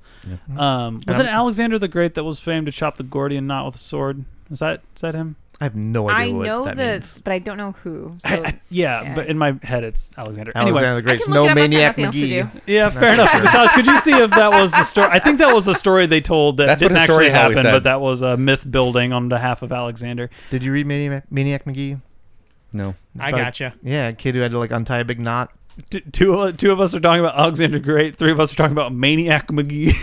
[SPEAKER 4] Was it Alexander the Great that was famed to chop the Gordian knot with a sword? Is that him?
[SPEAKER 5] I have no idea
[SPEAKER 3] I
[SPEAKER 5] what
[SPEAKER 3] know
[SPEAKER 5] that means.
[SPEAKER 3] but I don't know who. So
[SPEAKER 4] Yeah, but in my head it's Alexander.
[SPEAKER 5] Alexander
[SPEAKER 4] Anyway,
[SPEAKER 5] the Great's
[SPEAKER 3] can look
[SPEAKER 5] no
[SPEAKER 3] it up. I've got
[SPEAKER 5] Maniac
[SPEAKER 3] nothing else to
[SPEAKER 5] McGee.
[SPEAKER 3] do.
[SPEAKER 4] yeah, fair enough. Besides, could you see if that was the story? I think that was a story they told that
[SPEAKER 2] That's what
[SPEAKER 4] didn't actually
[SPEAKER 2] historians always
[SPEAKER 4] happen,
[SPEAKER 2] said.
[SPEAKER 4] but that was a myth building on behalf of Alexander.
[SPEAKER 5] Did you read Maniac McGee?
[SPEAKER 2] No.
[SPEAKER 6] I gotcha.
[SPEAKER 5] Yeah, a kid who had to like untie a big knot.
[SPEAKER 4] Two of us are talking about Alexander the Great. 3 of us are talking about Maniac McGee.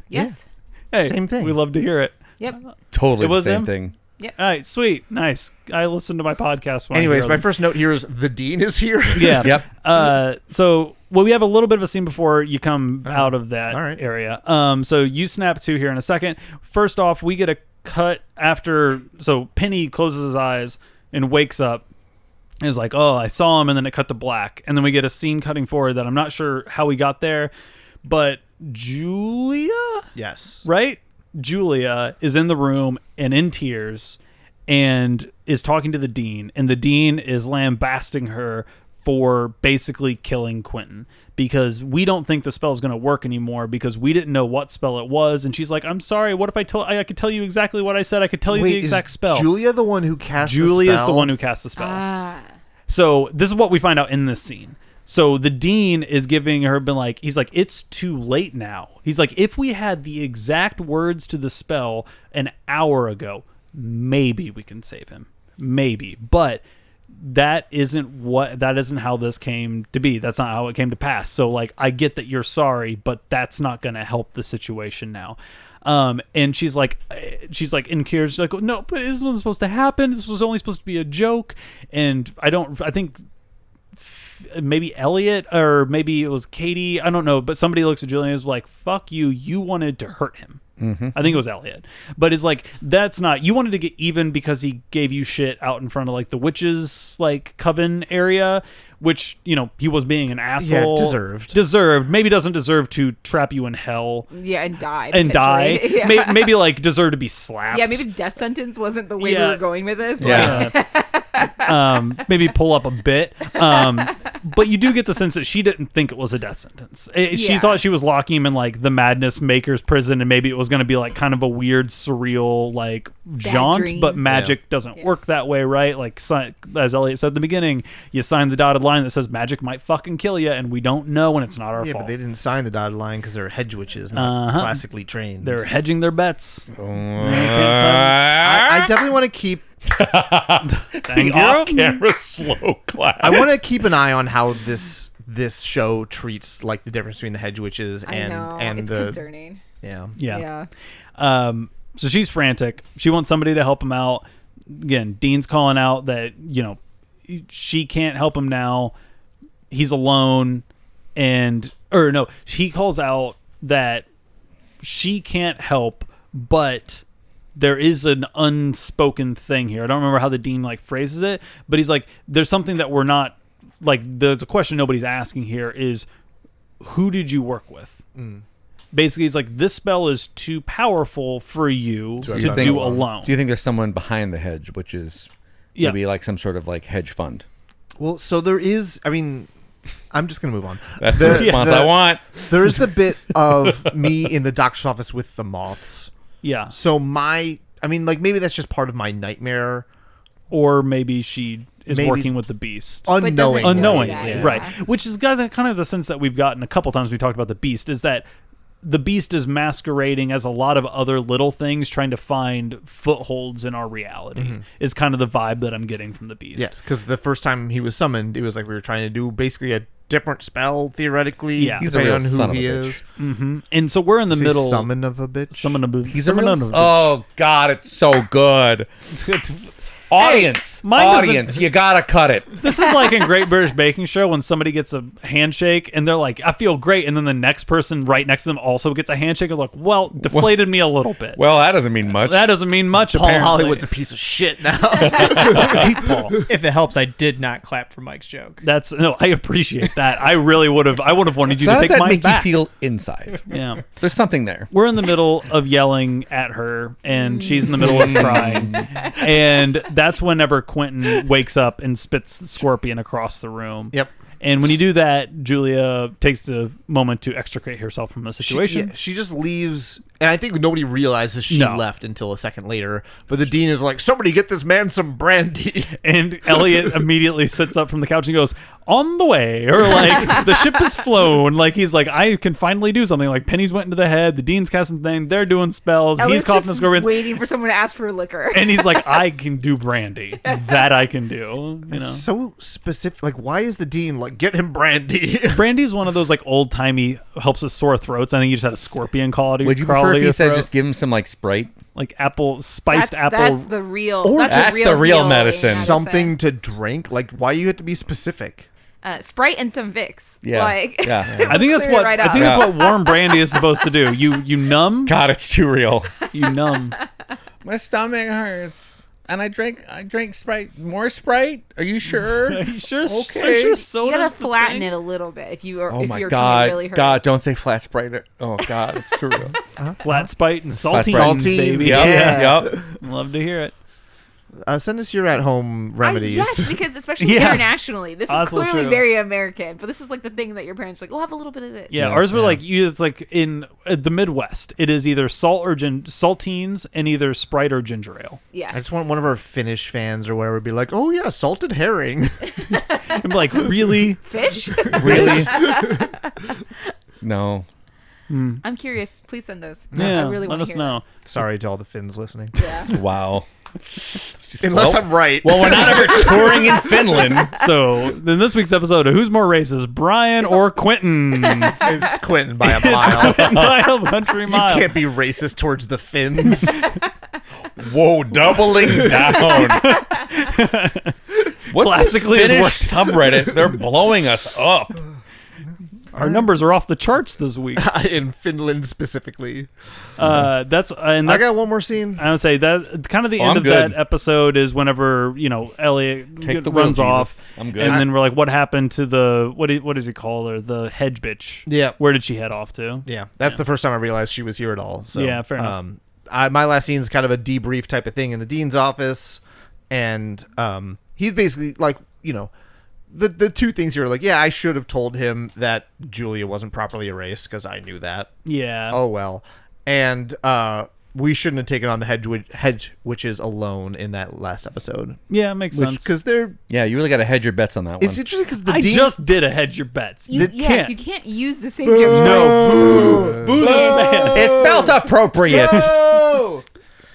[SPEAKER 3] Yes.
[SPEAKER 4] Hey,
[SPEAKER 5] Same thing.
[SPEAKER 4] We love to hear it.
[SPEAKER 3] Yep.
[SPEAKER 2] Totally
[SPEAKER 4] It was
[SPEAKER 2] the same
[SPEAKER 4] him?
[SPEAKER 2] thing.
[SPEAKER 4] All right, sweet, nice. I listened to my podcast. When I
[SPEAKER 5] Anyways,
[SPEAKER 4] hear
[SPEAKER 5] my
[SPEAKER 4] them.
[SPEAKER 5] first note here is the dean is here.
[SPEAKER 4] Yeah.
[SPEAKER 2] Yep.
[SPEAKER 4] So we have a little bit of a scene before you come out of that
[SPEAKER 5] All right.
[SPEAKER 4] area. So you snap to here in a second. First off, we get a cut after. So Penny closes his eyes and wakes up and is like, oh, I saw him, and then it cut to black. And then we get a scene cutting forward that I'm not sure how we got there, but Julia?
[SPEAKER 5] Yes.
[SPEAKER 4] Right? Julia is in the room and in tears and is talking to the dean, and the dean is lambasting her for basically killing Quentine because we don't think the spell is going to work anymore because we didn't know what spell it was. And she's like, I'm sorry, what if I could tell you exactly what I said? I could tell you the exact spell.
[SPEAKER 5] Julia the one who cast
[SPEAKER 4] Julia
[SPEAKER 5] the
[SPEAKER 4] is
[SPEAKER 5] spell?
[SPEAKER 4] the one who cast the spell. So this is what we find out in this scene. So the dean is giving her, he's like, it's too late now. He's like, if we had the exact words to the spell an hour ago, maybe we can save him. Maybe. But that isn't how this came to be. That's not how it came to pass. So like, I get that you're sorry, but that's not going to help the situation now. And she's like in tears. She's like, no, but this wasn't supposed to happen. This was only supposed to be a joke. And I think maybe Elliot or maybe it was Katie. I don't know. But somebody looks at Julian and is like, fuck you. You wanted to hurt him. Mm-hmm. I think it was Elliot. But it's like, that's not, you wanted to get even because he gave you shit out in front of like the witches like coven area, which, you know, he was being an asshole.
[SPEAKER 5] Yeah,
[SPEAKER 4] deserved. Maybe doesn't deserve to trap you in hell.
[SPEAKER 3] Yeah, and die.
[SPEAKER 4] Yeah. Maybe like deserve to be slapped.
[SPEAKER 3] Yeah, maybe death sentence wasn't the way we were going with this.
[SPEAKER 5] Yeah.
[SPEAKER 4] Maybe pull up a bit. But you do get the sense that she didn't think it was a death sentence. She thought she was locking him in like the Madness Maker's prison, and maybe it was going to be like kind of a weird, surreal like jaunt.
[SPEAKER 3] dream.
[SPEAKER 4] But magic doesn't work that way, right? Like as Elliot said at the beginning, you sign the dotted line that says magic might fucking kill you, and we don't know when it's not our fault.
[SPEAKER 5] But they didn't sign the dotted line because they're hedge witches, not classically trained.
[SPEAKER 4] They're hedging their bets.
[SPEAKER 5] I definitely want to keep
[SPEAKER 2] the off-camera slow clap.
[SPEAKER 5] I want to keep an eye on how this show treats like the difference between the hedge witches and
[SPEAKER 3] it's
[SPEAKER 5] the
[SPEAKER 3] concerning.
[SPEAKER 4] Yeah. So she's frantic. She wants somebody to help him out. Again, Dean's calling out that, you know, she can't help him now. He's alone. He calls out that she can't help, but there is an unspoken thing here. I don't remember how the dean like phrases it, but he's like, there's something that we're not like, there's a question nobody's asking here is, who did you work with? Basically, he's like, this spell is too powerful for you to do alone.
[SPEAKER 2] Do you think there's someone behind the hedge, which is maybe like some sort of like hedge fund?
[SPEAKER 5] Well, so there is, I mean, I'm just going to move on.
[SPEAKER 2] That's the response I want.
[SPEAKER 5] There is the bit of me in the doctor's office with the moths.
[SPEAKER 4] Yeah.
[SPEAKER 5] So maybe that's just part of my nightmare.
[SPEAKER 4] Or maybe she is working with the beast.
[SPEAKER 5] Unknowingly.
[SPEAKER 4] Right. Which is kind of the sense that we've gotten a couple times we talked about the beast, is that the beast is masquerading as a lot of other little things trying to find footholds in our reality, is kind of the vibe that I'm getting from the beast.
[SPEAKER 5] Yes, because the first time he was summoned, it was like we were trying to do basically a different spell theoretically.
[SPEAKER 4] Yeah.
[SPEAKER 2] He's a real
[SPEAKER 5] on who
[SPEAKER 2] son of
[SPEAKER 5] he
[SPEAKER 2] a
[SPEAKER 5] is.
[SPEAKER 4] Mm-hmm. And so we're in the middle.
[SPEAKER 5] Summon of a bitch.
[SPEAKER 2] He's a real. Oh God, it's so good. Audience, you gotta cut it.
[SPEAKER 4] This is like in Great British Baking Show when somebody gets a handshake and they're like, I feel great, and then the next person right next to them also gets a handshake and like, well, deflated me a little bit.
[SPEAKER 2] Well, that doesn't mean much.
[SPEAKER 4] That doesn't mean much.
[SPEAKER 5] Paul
[SPEAKER 4] apparently.
[SPEAKER 5] Hollywood's a piece of shit now.
[SPEAKER 4] I hate Paul.
[SPEAKER 6] If it helps, I did not clap for Mike's joke.
[SPEAKER 4] I appreciate that. I really would have. I would have wanted you to take
[SPEAKER 2] that
[SPEAKER 4] mine
[SPEAKER 2] make
[SPEAKER 4] back.
[SPEAKER 2] you feel inside?
[SPEAKER 4] Yeah,
[SPEAKER 2] there's something there.
[SPEAKER 4] We're in the middle of yelling at her, and she's in the middle of crying, and that's whenever Quentine wakes up and spits the scorpion across the room.
[SPEAKER 5] Yep.
[SPEAKER 4] And when you do that, Julia takes the moment to extricate herself from the situation.
[SPEAKER 5] She just leaves, and I think nobody realizes she left until a second later. But the dean is like, somebody get this man some brandy.
[SPEAKER 4] And Elliot immediately sits up from the couch and goes, on the way, or like, the ship is flown. Like, he's like, I can finally do something. Like, Penny's went into the head, the dean's casting thing, they're doing spells,
[SPEAKER 3] Elliot's
[SPEAKER 4] he's coughing the scorpions.
[SPEAKER 3] waiting for someone to ask for liquor.
[SPEAKER 4] And he's like, I can do brandy. That I can do. You know,
[SPEAKER 5] so specific. Like, why is the dean like, get him brandy?
[SPEAKER 4] Brandy's one of those like old timey helps with sore throats. I think you just had a scorpion quality.
[SPEAKER 2] Would you prefer if he said just give him some like Sprite,
[SPEAKER 4] like spiced apple?
[SPEAKER 3] That's the real.
[SPEAKER 5] Or
[SPEAKER 3] that's
[SPEAKER 2] the real medicine.
[SPEAKER 5] Something to drink. Like, why you have to be specific?
[SPEAKER 3] Sprite and some Vicks.
[SPEAKER 2] Yeah.
[SPEAKER 3] Like,
[SPEAKER 2] yeah.
[SPEAKER 4] I think that's what that's what warm brandy is supposed to do. You numb.
[SPEAKER 2] God, it's too real.
[SPEAKER 4] You numb.
[SPEAKER 2] My stomach hurts. and I drank Sprite. More Sprite? Are you sure?
[SPEAKER 4] Are you sure?
[SPEAKER 2] Okay.
[SPEAKER 4] Are you sure
[SPEAKER 3] You
[SPEAKER 4] soda's
[SPEAKER 3] gotta
[SPEAKER 4] the
[SPEAKER 3] flatten
[SPEAKER 4] thing?
[SPEAKER 3] it a little bit if you are.
[SPEAKER 2] Oh
[SPEAKER 3] if
[SPEAKER 2] my
[SPEAKER 3] your
[SPEAKER 2] God!
[SPEAKER 3] tummy really hurts.
[SPEAKER 2] God, don't say flat Sprite. Oh God, it's true.
[SPEAKER 4] Flat Sprite and
[SPEAKER 2] Flat
[SPEAKER 4] saltines,
[SPEAKER 2] Sprite.
[SPEAKER 5] Saltines,
[SPEAKER 4] baby.
[SPEAKER 5] yeah.
[SPEAKER 2] Yep.
[SPEAKER 4] Love to hear it.
[SPEAKER 5] Send us your at-home remedies.
[SPEAKER 3] Yes, because especially
[SPEAKER 4] Yeah.
[SPEAKER 3] internationally, this is
[SPEAKER 4] Also
[SPEAKER 3] clearly
[SPEAKER 4] true.
[SPEAKER 3] very American. But this is like the thing that your parents are like, oh, have a little bit of this.
[SPEAKER 4] Yeah,
[SPEAKER 2] Yeah,
[SPEAKER 4] ours were
[SPEAKER 2] yeah.
[SPEAKER 4] like it's like in the Midwest. It is either salt or saltines and either Sprite or ginger ale.
[SPEAKER 3] Yes.
[SPEAKER 5] I just want one of our Finnish fans or whatever to be like, oh yeah, salted herring.
[SPEAKER 4] I'm like, really?
[SPEAKER 3] Fish.
[SPEAKER 2] Really? No.
[SPEAKER 3] I'm curious. Please send those.
[SPEAKER 4] Yeah,
[SPEAKER 3] I really
[SPEAKER 4] let
[SPEAKER 3] want
[SPEAKER 4] us
[SPEAKER 3] to hear
[SPEAKER 4] know.
[SPEAKER 5] Sorry to all the Finns listening.
[SPEAKER 3] That. Yeah.
[SPEAKER 2] Wow.
[SPEAKER 5] Unless
[SPEAKER 2] Well-
[SPEAKER 5] I'm right.
[SPEAKER 2] Well, we're not ever touring in Finland.
[SPEAKER 4] So, in this week's episode of Who's More Racist, Brian or Quentin?
[SPEAKER 5] It's Quentin by a mile.
[SPEAKER 4] Mile, country
[SPEAKER 5] You
[SPEAKER 4] mile.
[SPEAKER 5] can't be racist towards the Finns.
[SPEAKER 2] Whoa, doubling down. What's
[SPEAKER 4] Classically
[SPEAKER 2] this
[SPEAKER 4] is
[SPEAKER 2] Finnish
[SPEAKER 4] worse.
[SPEAKER 2] subreddit? They're blowing us up.
[SPEAKER 4] Our numbers are off the charts this week.
[SPEAKER 5] In Finland specifically.
[SPEAKER 4] That's
[SPEAKER 5] I got one more scene.
[SPEAKER 4] I would say that kind of the
[SPEAKER 2] Oh,
[SPEAKER 4] end
[SPEAKER 2] I'm
[SPEAKER 4] of
[SPEAKER 2] good.
[SPEAKER 4] that episode is whenever
[SPEAKER 2] Take
[SPEAKER 4] Elliot
[SPEAKER 2] the wheel,
[SPEAKER 4] runs off,
[SPEAKER 2] Jesus. I'm good.
[SPEAKER 4] and then we're like, "What happened to the what does he call her? The hedge bitch?
[SPEAKER 5] Yeah.
[SPEAKER 4] Where did she head off to?
[SPEAKER 5] Yeah, that's the first time I realized she was here at all. So
[SPEAKER 4] Yeah, fair enough.
[SPEAKER 5] My last scene is kind of a debrief type of thing in the dean's office, and he's basically like, the two things here are like, yeah, I should have told him that Julia wasn't properly erased because I knew that.
[SPEAKER 4] Yeah.
[SPEAKER 5] Oh well, and we shouldn't have taken on the hedge witches alone in that last episode,
[SPEAKER 4] Yeah, it makes sense.
[SPEAKER 5] because they're.
[SPEAKER 2] Yeah, you really got to hedge your bets on that one.
[SPEAKER 5] It's interesting because the
[SPEAKER 4] I
[SPEAKER 5] dean
[SPEAKER 4] just did a hedge your bets.
[SPEAKER 3] You,
[SPEAKER 5] The-
[SPEAKER 3] yes,
[SPEAKER 4] can't.
[SPEAKER 3] you can't use the same joke.
[SPEAKER 4] No, boo this man.
[SPEAKER 2] It felt appropriate.
[SPEAKER 5] Oh!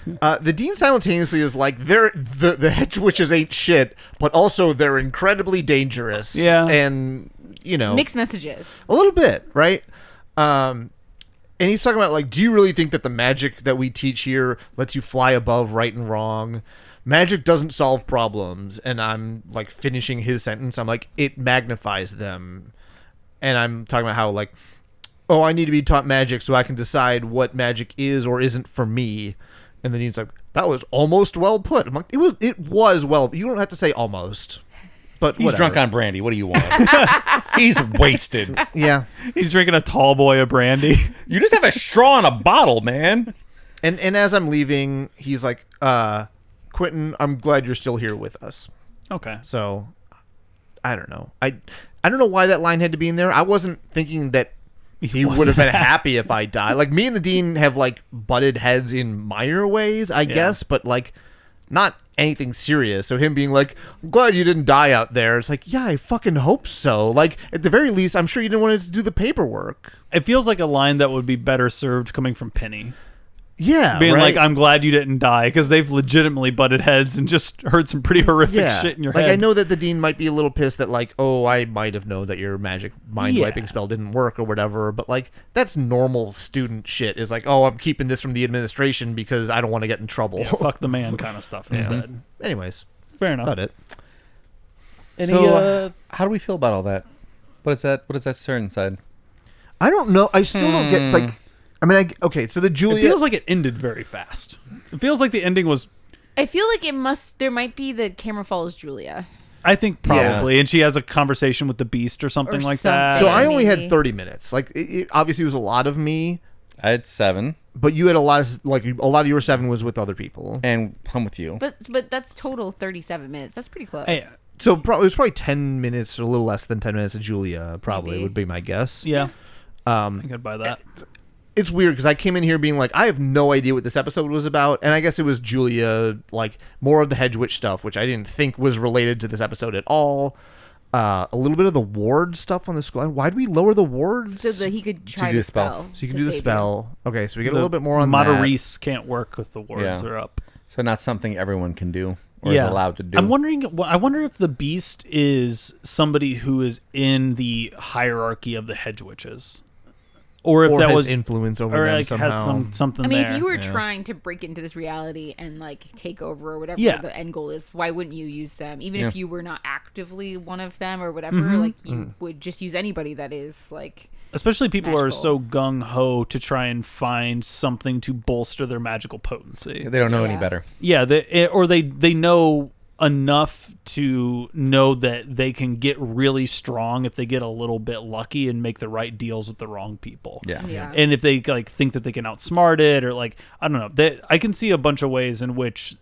[SPEAKER 5] The dean simultaneously is like, the hedge witches ain't shit, but also they're incredibly dangerous.
[SPEAKER 4] Yeah.
[SPEAKER 5] And,
[SPEAKER 3] Mixed messages.
[SPEAKER 5] a little bit, right? And he's talking about, like, do you really think that the magic that we teach here lets you fly above right and wrong? Magic doesn't solve problems. And I'm, like, finishing his sentence. I'm like, it magnifies them. And I'm talking about how, like, oh, I need to be taught magic so I can decide what magic is or isn't for me. And then he's like, that was almost well put. I'm like, it was well. You don't have to say almost. But
[SPEAKER 2] He's
[SPEAKER 5] whatever.
[SPEAKER 2] drunk on brandy. What do you want? He's wasted.
[SPEAKER 5] Yeah.
[SPEAKER 4] He's drinking a tall boy of brandy.
[SPEAKER 2] You just have a straw in a bottle, man.
[SPEAKER 5] And as I'm leaving, he's like, Quentin, I'm glad you're still here with us.
[SPEAKER 4] Okay.
[SPEAKER 5] So, I don't know. I don't know why that line had to be in there. I wasn't thinking that he would have been happy if I died. Like, me and the dean have, like, butted heads in minor ways, I guess, but, like, not anything serious. So him being like, I'm glad you didn't die out there. It's like, yeah, I fucking hope so. Like, at the very least, I'm sure you didn't want to do the paperwork.
[SPEAKER 4] It feels like a line that would be better served coming from Penny.
[SPEAKER 5] Yeah,
[SPEAKER 4] Being
[SPEAKER 5] right?
[SPEAKER 4] like, I'm glad you didn't die, because they've legitimately butted heads and just heard some pretty horrific shit in your
[SPEAKER 5] like,
[SPEAKER 4] head.
[SPEAKER 5] I know that the dean might be a little pissed that, like, oh, I might have known that your magic mind wiping spell didn't work or whatever, but, like, that's normal student shit. Is like, oh, I'm keeping this from the administration because I don't want to get in trouble.
[SPEAKER 4] Fuck the man kind of stuff instead.
[SPEAKER 5] Anyways,
[SPEAKER 4] Fair enough.
[SPEAKER 5] about it.
[SPEAKER 2] So, how do we feel about all that? What is that? What is that stir inside?
[SPEAKER 5] I don't know. I still don't get, like, I mean, okay, so the
[SPEAKER 4] It
[SPEAKER 5] Julia...
[SPEAKER 4] feels like it ended very fast. It feels like the ending was,
[SPEAKER 3] I feel like there might be the camera follows Julia.
[SPEAKER 4] I think probably, and she has a conversation with the beast or something
[SPEAKER 3] Or
[SPEAKER 4] like that.
[SPEAKER 5] so
[SPEAKER 3] something.
[SPEAKER 5] I only
[SPEAKER 3] maybe.
[SPEAKER 5] had 30 minutes. Like, it obviously was a lot of me,
[SPEAKER 2] I had 7,
[SPEAKER 5] but you had a lot of your 7 was with other people.
[SPEAKER 2] and some with you.
[SPEAKER 3] But that's total 37 minutes. That's pretty close.
[SPEAKER 4] Hey,
[SPEAKER 5] So it was probably 10 minutes or a little less than 10 minutes of Julia, probably,
[SPEAKER 3] Maybe.
[SPEAKER 5] would be my guess.
[SPEAKER 4] yeah, I could buy that.
[SPEAKER 5] It's weird because I came in here being like, I have no idea what this episode was about, and I guess it was Julia, like, more of the hedge witch stuff, which I didn't think was related to this episode at all. A little bit of the ward stuff on the school. Why do we lower the wards?
[SPEAKER 3] So that he could try
[SPEAKER 2] do
[SPEAKER 3] the
[SPEAKER 2] the spell.
[SPEAKER 3] spell.
[SPEAKER 5] So you can
[SPEAKER 3] to
[SPEAKER 5] do the
[SPEAKER 3] save
[SPEAKER 5] spell. Okay, so we get a
[SPEAKER 4] The
[SPEAKER 5] little bit more on that.
[SPEAKER 4] Maurice can't work with the wards
[SPEAKER 2] Yeah.
[SPEAKER 4] are up.
[SPEAKER 2] So not something everyone can do or is allowed to do.
[SPEAKER 4] I'm wondering. I wonder if the beast is somebody who is in the hierarchy of the hedge witches. or if
[SPEAKER 5] or
[SPEAKER 4] that
[SPEAKER 5] has
[SPEAKER 4] was
[SPEAKER 5] influence over
[SPEAKER 4] or
[SPEAKER 5] them
[SPEAKER 4] like
[SPEAKER 5] somehow.
[SPEAKER 4] has something.
[SPEAKER 3] I mean,
[SPEAKER 4] there.
[SPEAKER 3] if you were trying to break into this reality and like take over or whatever
[SPEAKER 4] Yeah.
[SPEAKER 3] the end goal is, why wouldn't you use them? Even if you were not actively one of them or whatever,
[SPEAKER 4] Mm-hmm.
[SPEAKER 3] like you would just use anybody that is like.
[SPEAKER 4] Especially people who are
[SPEAKER 3] magical.
[SPEAKER 4] so gung ho to try and find something to bolster their magical potency.
[SPEAKER 2] They don't know any
[SPEAKER 3] Yeah.
[SPEAKER 2] better.
[SPEAKER 4] Yeah, they know enough to know that they can get really strong if they get a little bit lucky and make the right deals with the wrong people.
[SPEAKER 2] Yeah.
[SPEAKER 3] Yeah.
[SPEAKER 4] And if they like think that they can outsmart it, or like I don't know, I can see a bunch of ways in which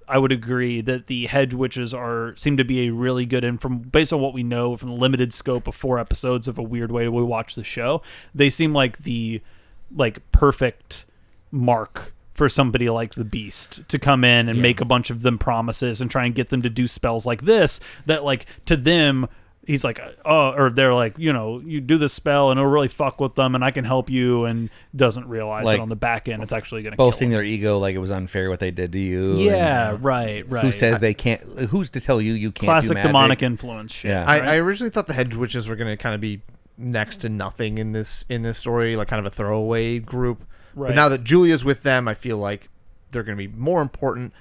[SPEAKER 4] I would agree that the hedge witches seem to be a really good, and from based on what we know from the limited scope of 4 episodes of A Weird Way we watch the show, they seem like the perfect mark for somebody like the Beast to come in and make a bunch of them promises and try and get them to do spells like this that like to them he's like, oh, or they're like, you do this spell and it'll really fuck with them and I can help you, and doesn't realize
[SPEAKER 2] Like,
[SPEAKER 4] that on the back end it's actually going to kill
[SPEAKER 2] Boasting
[SPEAKER 4] them.
[SPEAKER 2] their ego like it was unfair what they did to you.
[SPEAKER 4] Yeah,
[SPEAKER 2] and,
[SPEAKER 4] right.
[SPEAKER 2] Who says they can't? Who's to tell you can't
[SPEAKER 4] Classic
[SPEAKER 2] do magic?
[SPEAKER 4] demonic influence shit.
[SPEAKER 2] Yeah.
[SPEAKER 5] I originally thought the hedge witches were going to kind of be next to nothing in this story, like kind of a throwaway group.
[SPEAKER 4] Right.
[SPEAKER 5] But now that Julia's with them, I feel like they're going to be more important,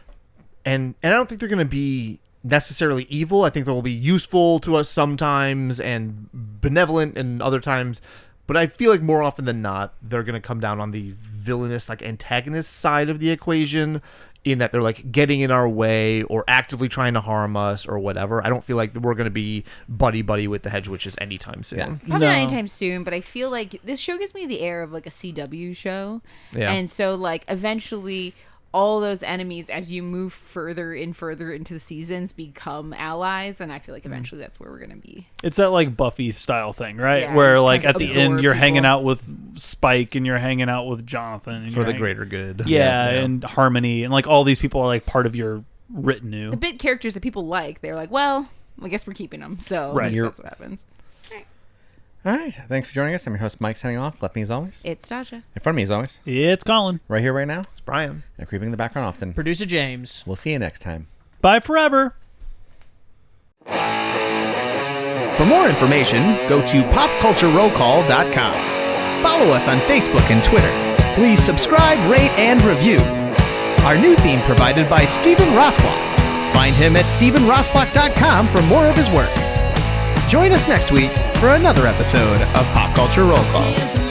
[SPEAKER 5] and I don't think they're going to be necessarily evil. I think they'll be useful to us sometimes and benevolent and other times, but I feel like more often than not they're going to come down on the villainous, like antagonist side of the equation, in that they're like getting in our way or actively trying to harm us or whatever. I don't feel like we're going to be buddy with the hedge witches anytime soon.
[SPEAKER 2] Yeah.
[SPEAKER 3] Probably
[SPEAKER 4] No.
[SPEAKER 3] not anytime soon, but I feel like this show gives me the air of like a CW show.
[SPEAKER 5] Yeah.
[SPEAKER 3] And so like eventually all those enemies, as you move further into the seasons, become allies, and I feel like eventually that's where we're gonna be.
[SPEAKER 4] It's that like Buffy style thing, right?
[SPEAKER 3] Yeah,
[SPEAKER 4] Where
[SPEAKER 3] just
[SPEAKER 4] like
[SPEAKER 3] trying
[SPEAKER 4] at
[SPEAKER 3] to
[SPEAKER 4] the end
[SPEAKER 3] absorb
[SPEAKER 4] you're hanging
[SPEAKER 3] people.
[SPEAKER 4] out with Spike and you're hanging out with Jonathan and
[SPEAKER 5] For
[SPEAKER 4] you're
[SPEAKER 5] the
[SPEAKER 4] hang-
[SPEAKER 5] greater good.
[SPEAKER 4] Yeah, and Harmony and like all these people are like part of your retinue.
[SPEAKER 3] The bit characters that people like, they're like, well, I guess we're keeping them. So
[SPEAKER 4] Right.
[SPEAKER 3] that's what happens.
[SPEAKER 2] All right. Thanks for joining us. I'm your host, Mike, signing off. Left me as always.
[SPEAKER 3] It's Tasha.
[SPEAKER 2] In front of me as always.
[SPEAKER 4] It's Colin.
[SPEAKER 2] Right here, right now.
[SPEAKER 5] It's Brian.
[SPEAKER 2] And creeping in the background often.
[SPEAKER 6] Producer James.
[SPEAKER 2] We'll see you next time.
[SPEAKER 4] Bye forever.
[SPEAKER 6] For more information, go to popculturerollcall.com. Follow us on Facebook and Twitter. Please subscribe, rate, and review. Our new theme provided by Stephen Rossbach. Find him at stephenrossbach.com for more of his work. Join us next week for another episode of Pop Culture Roll Call.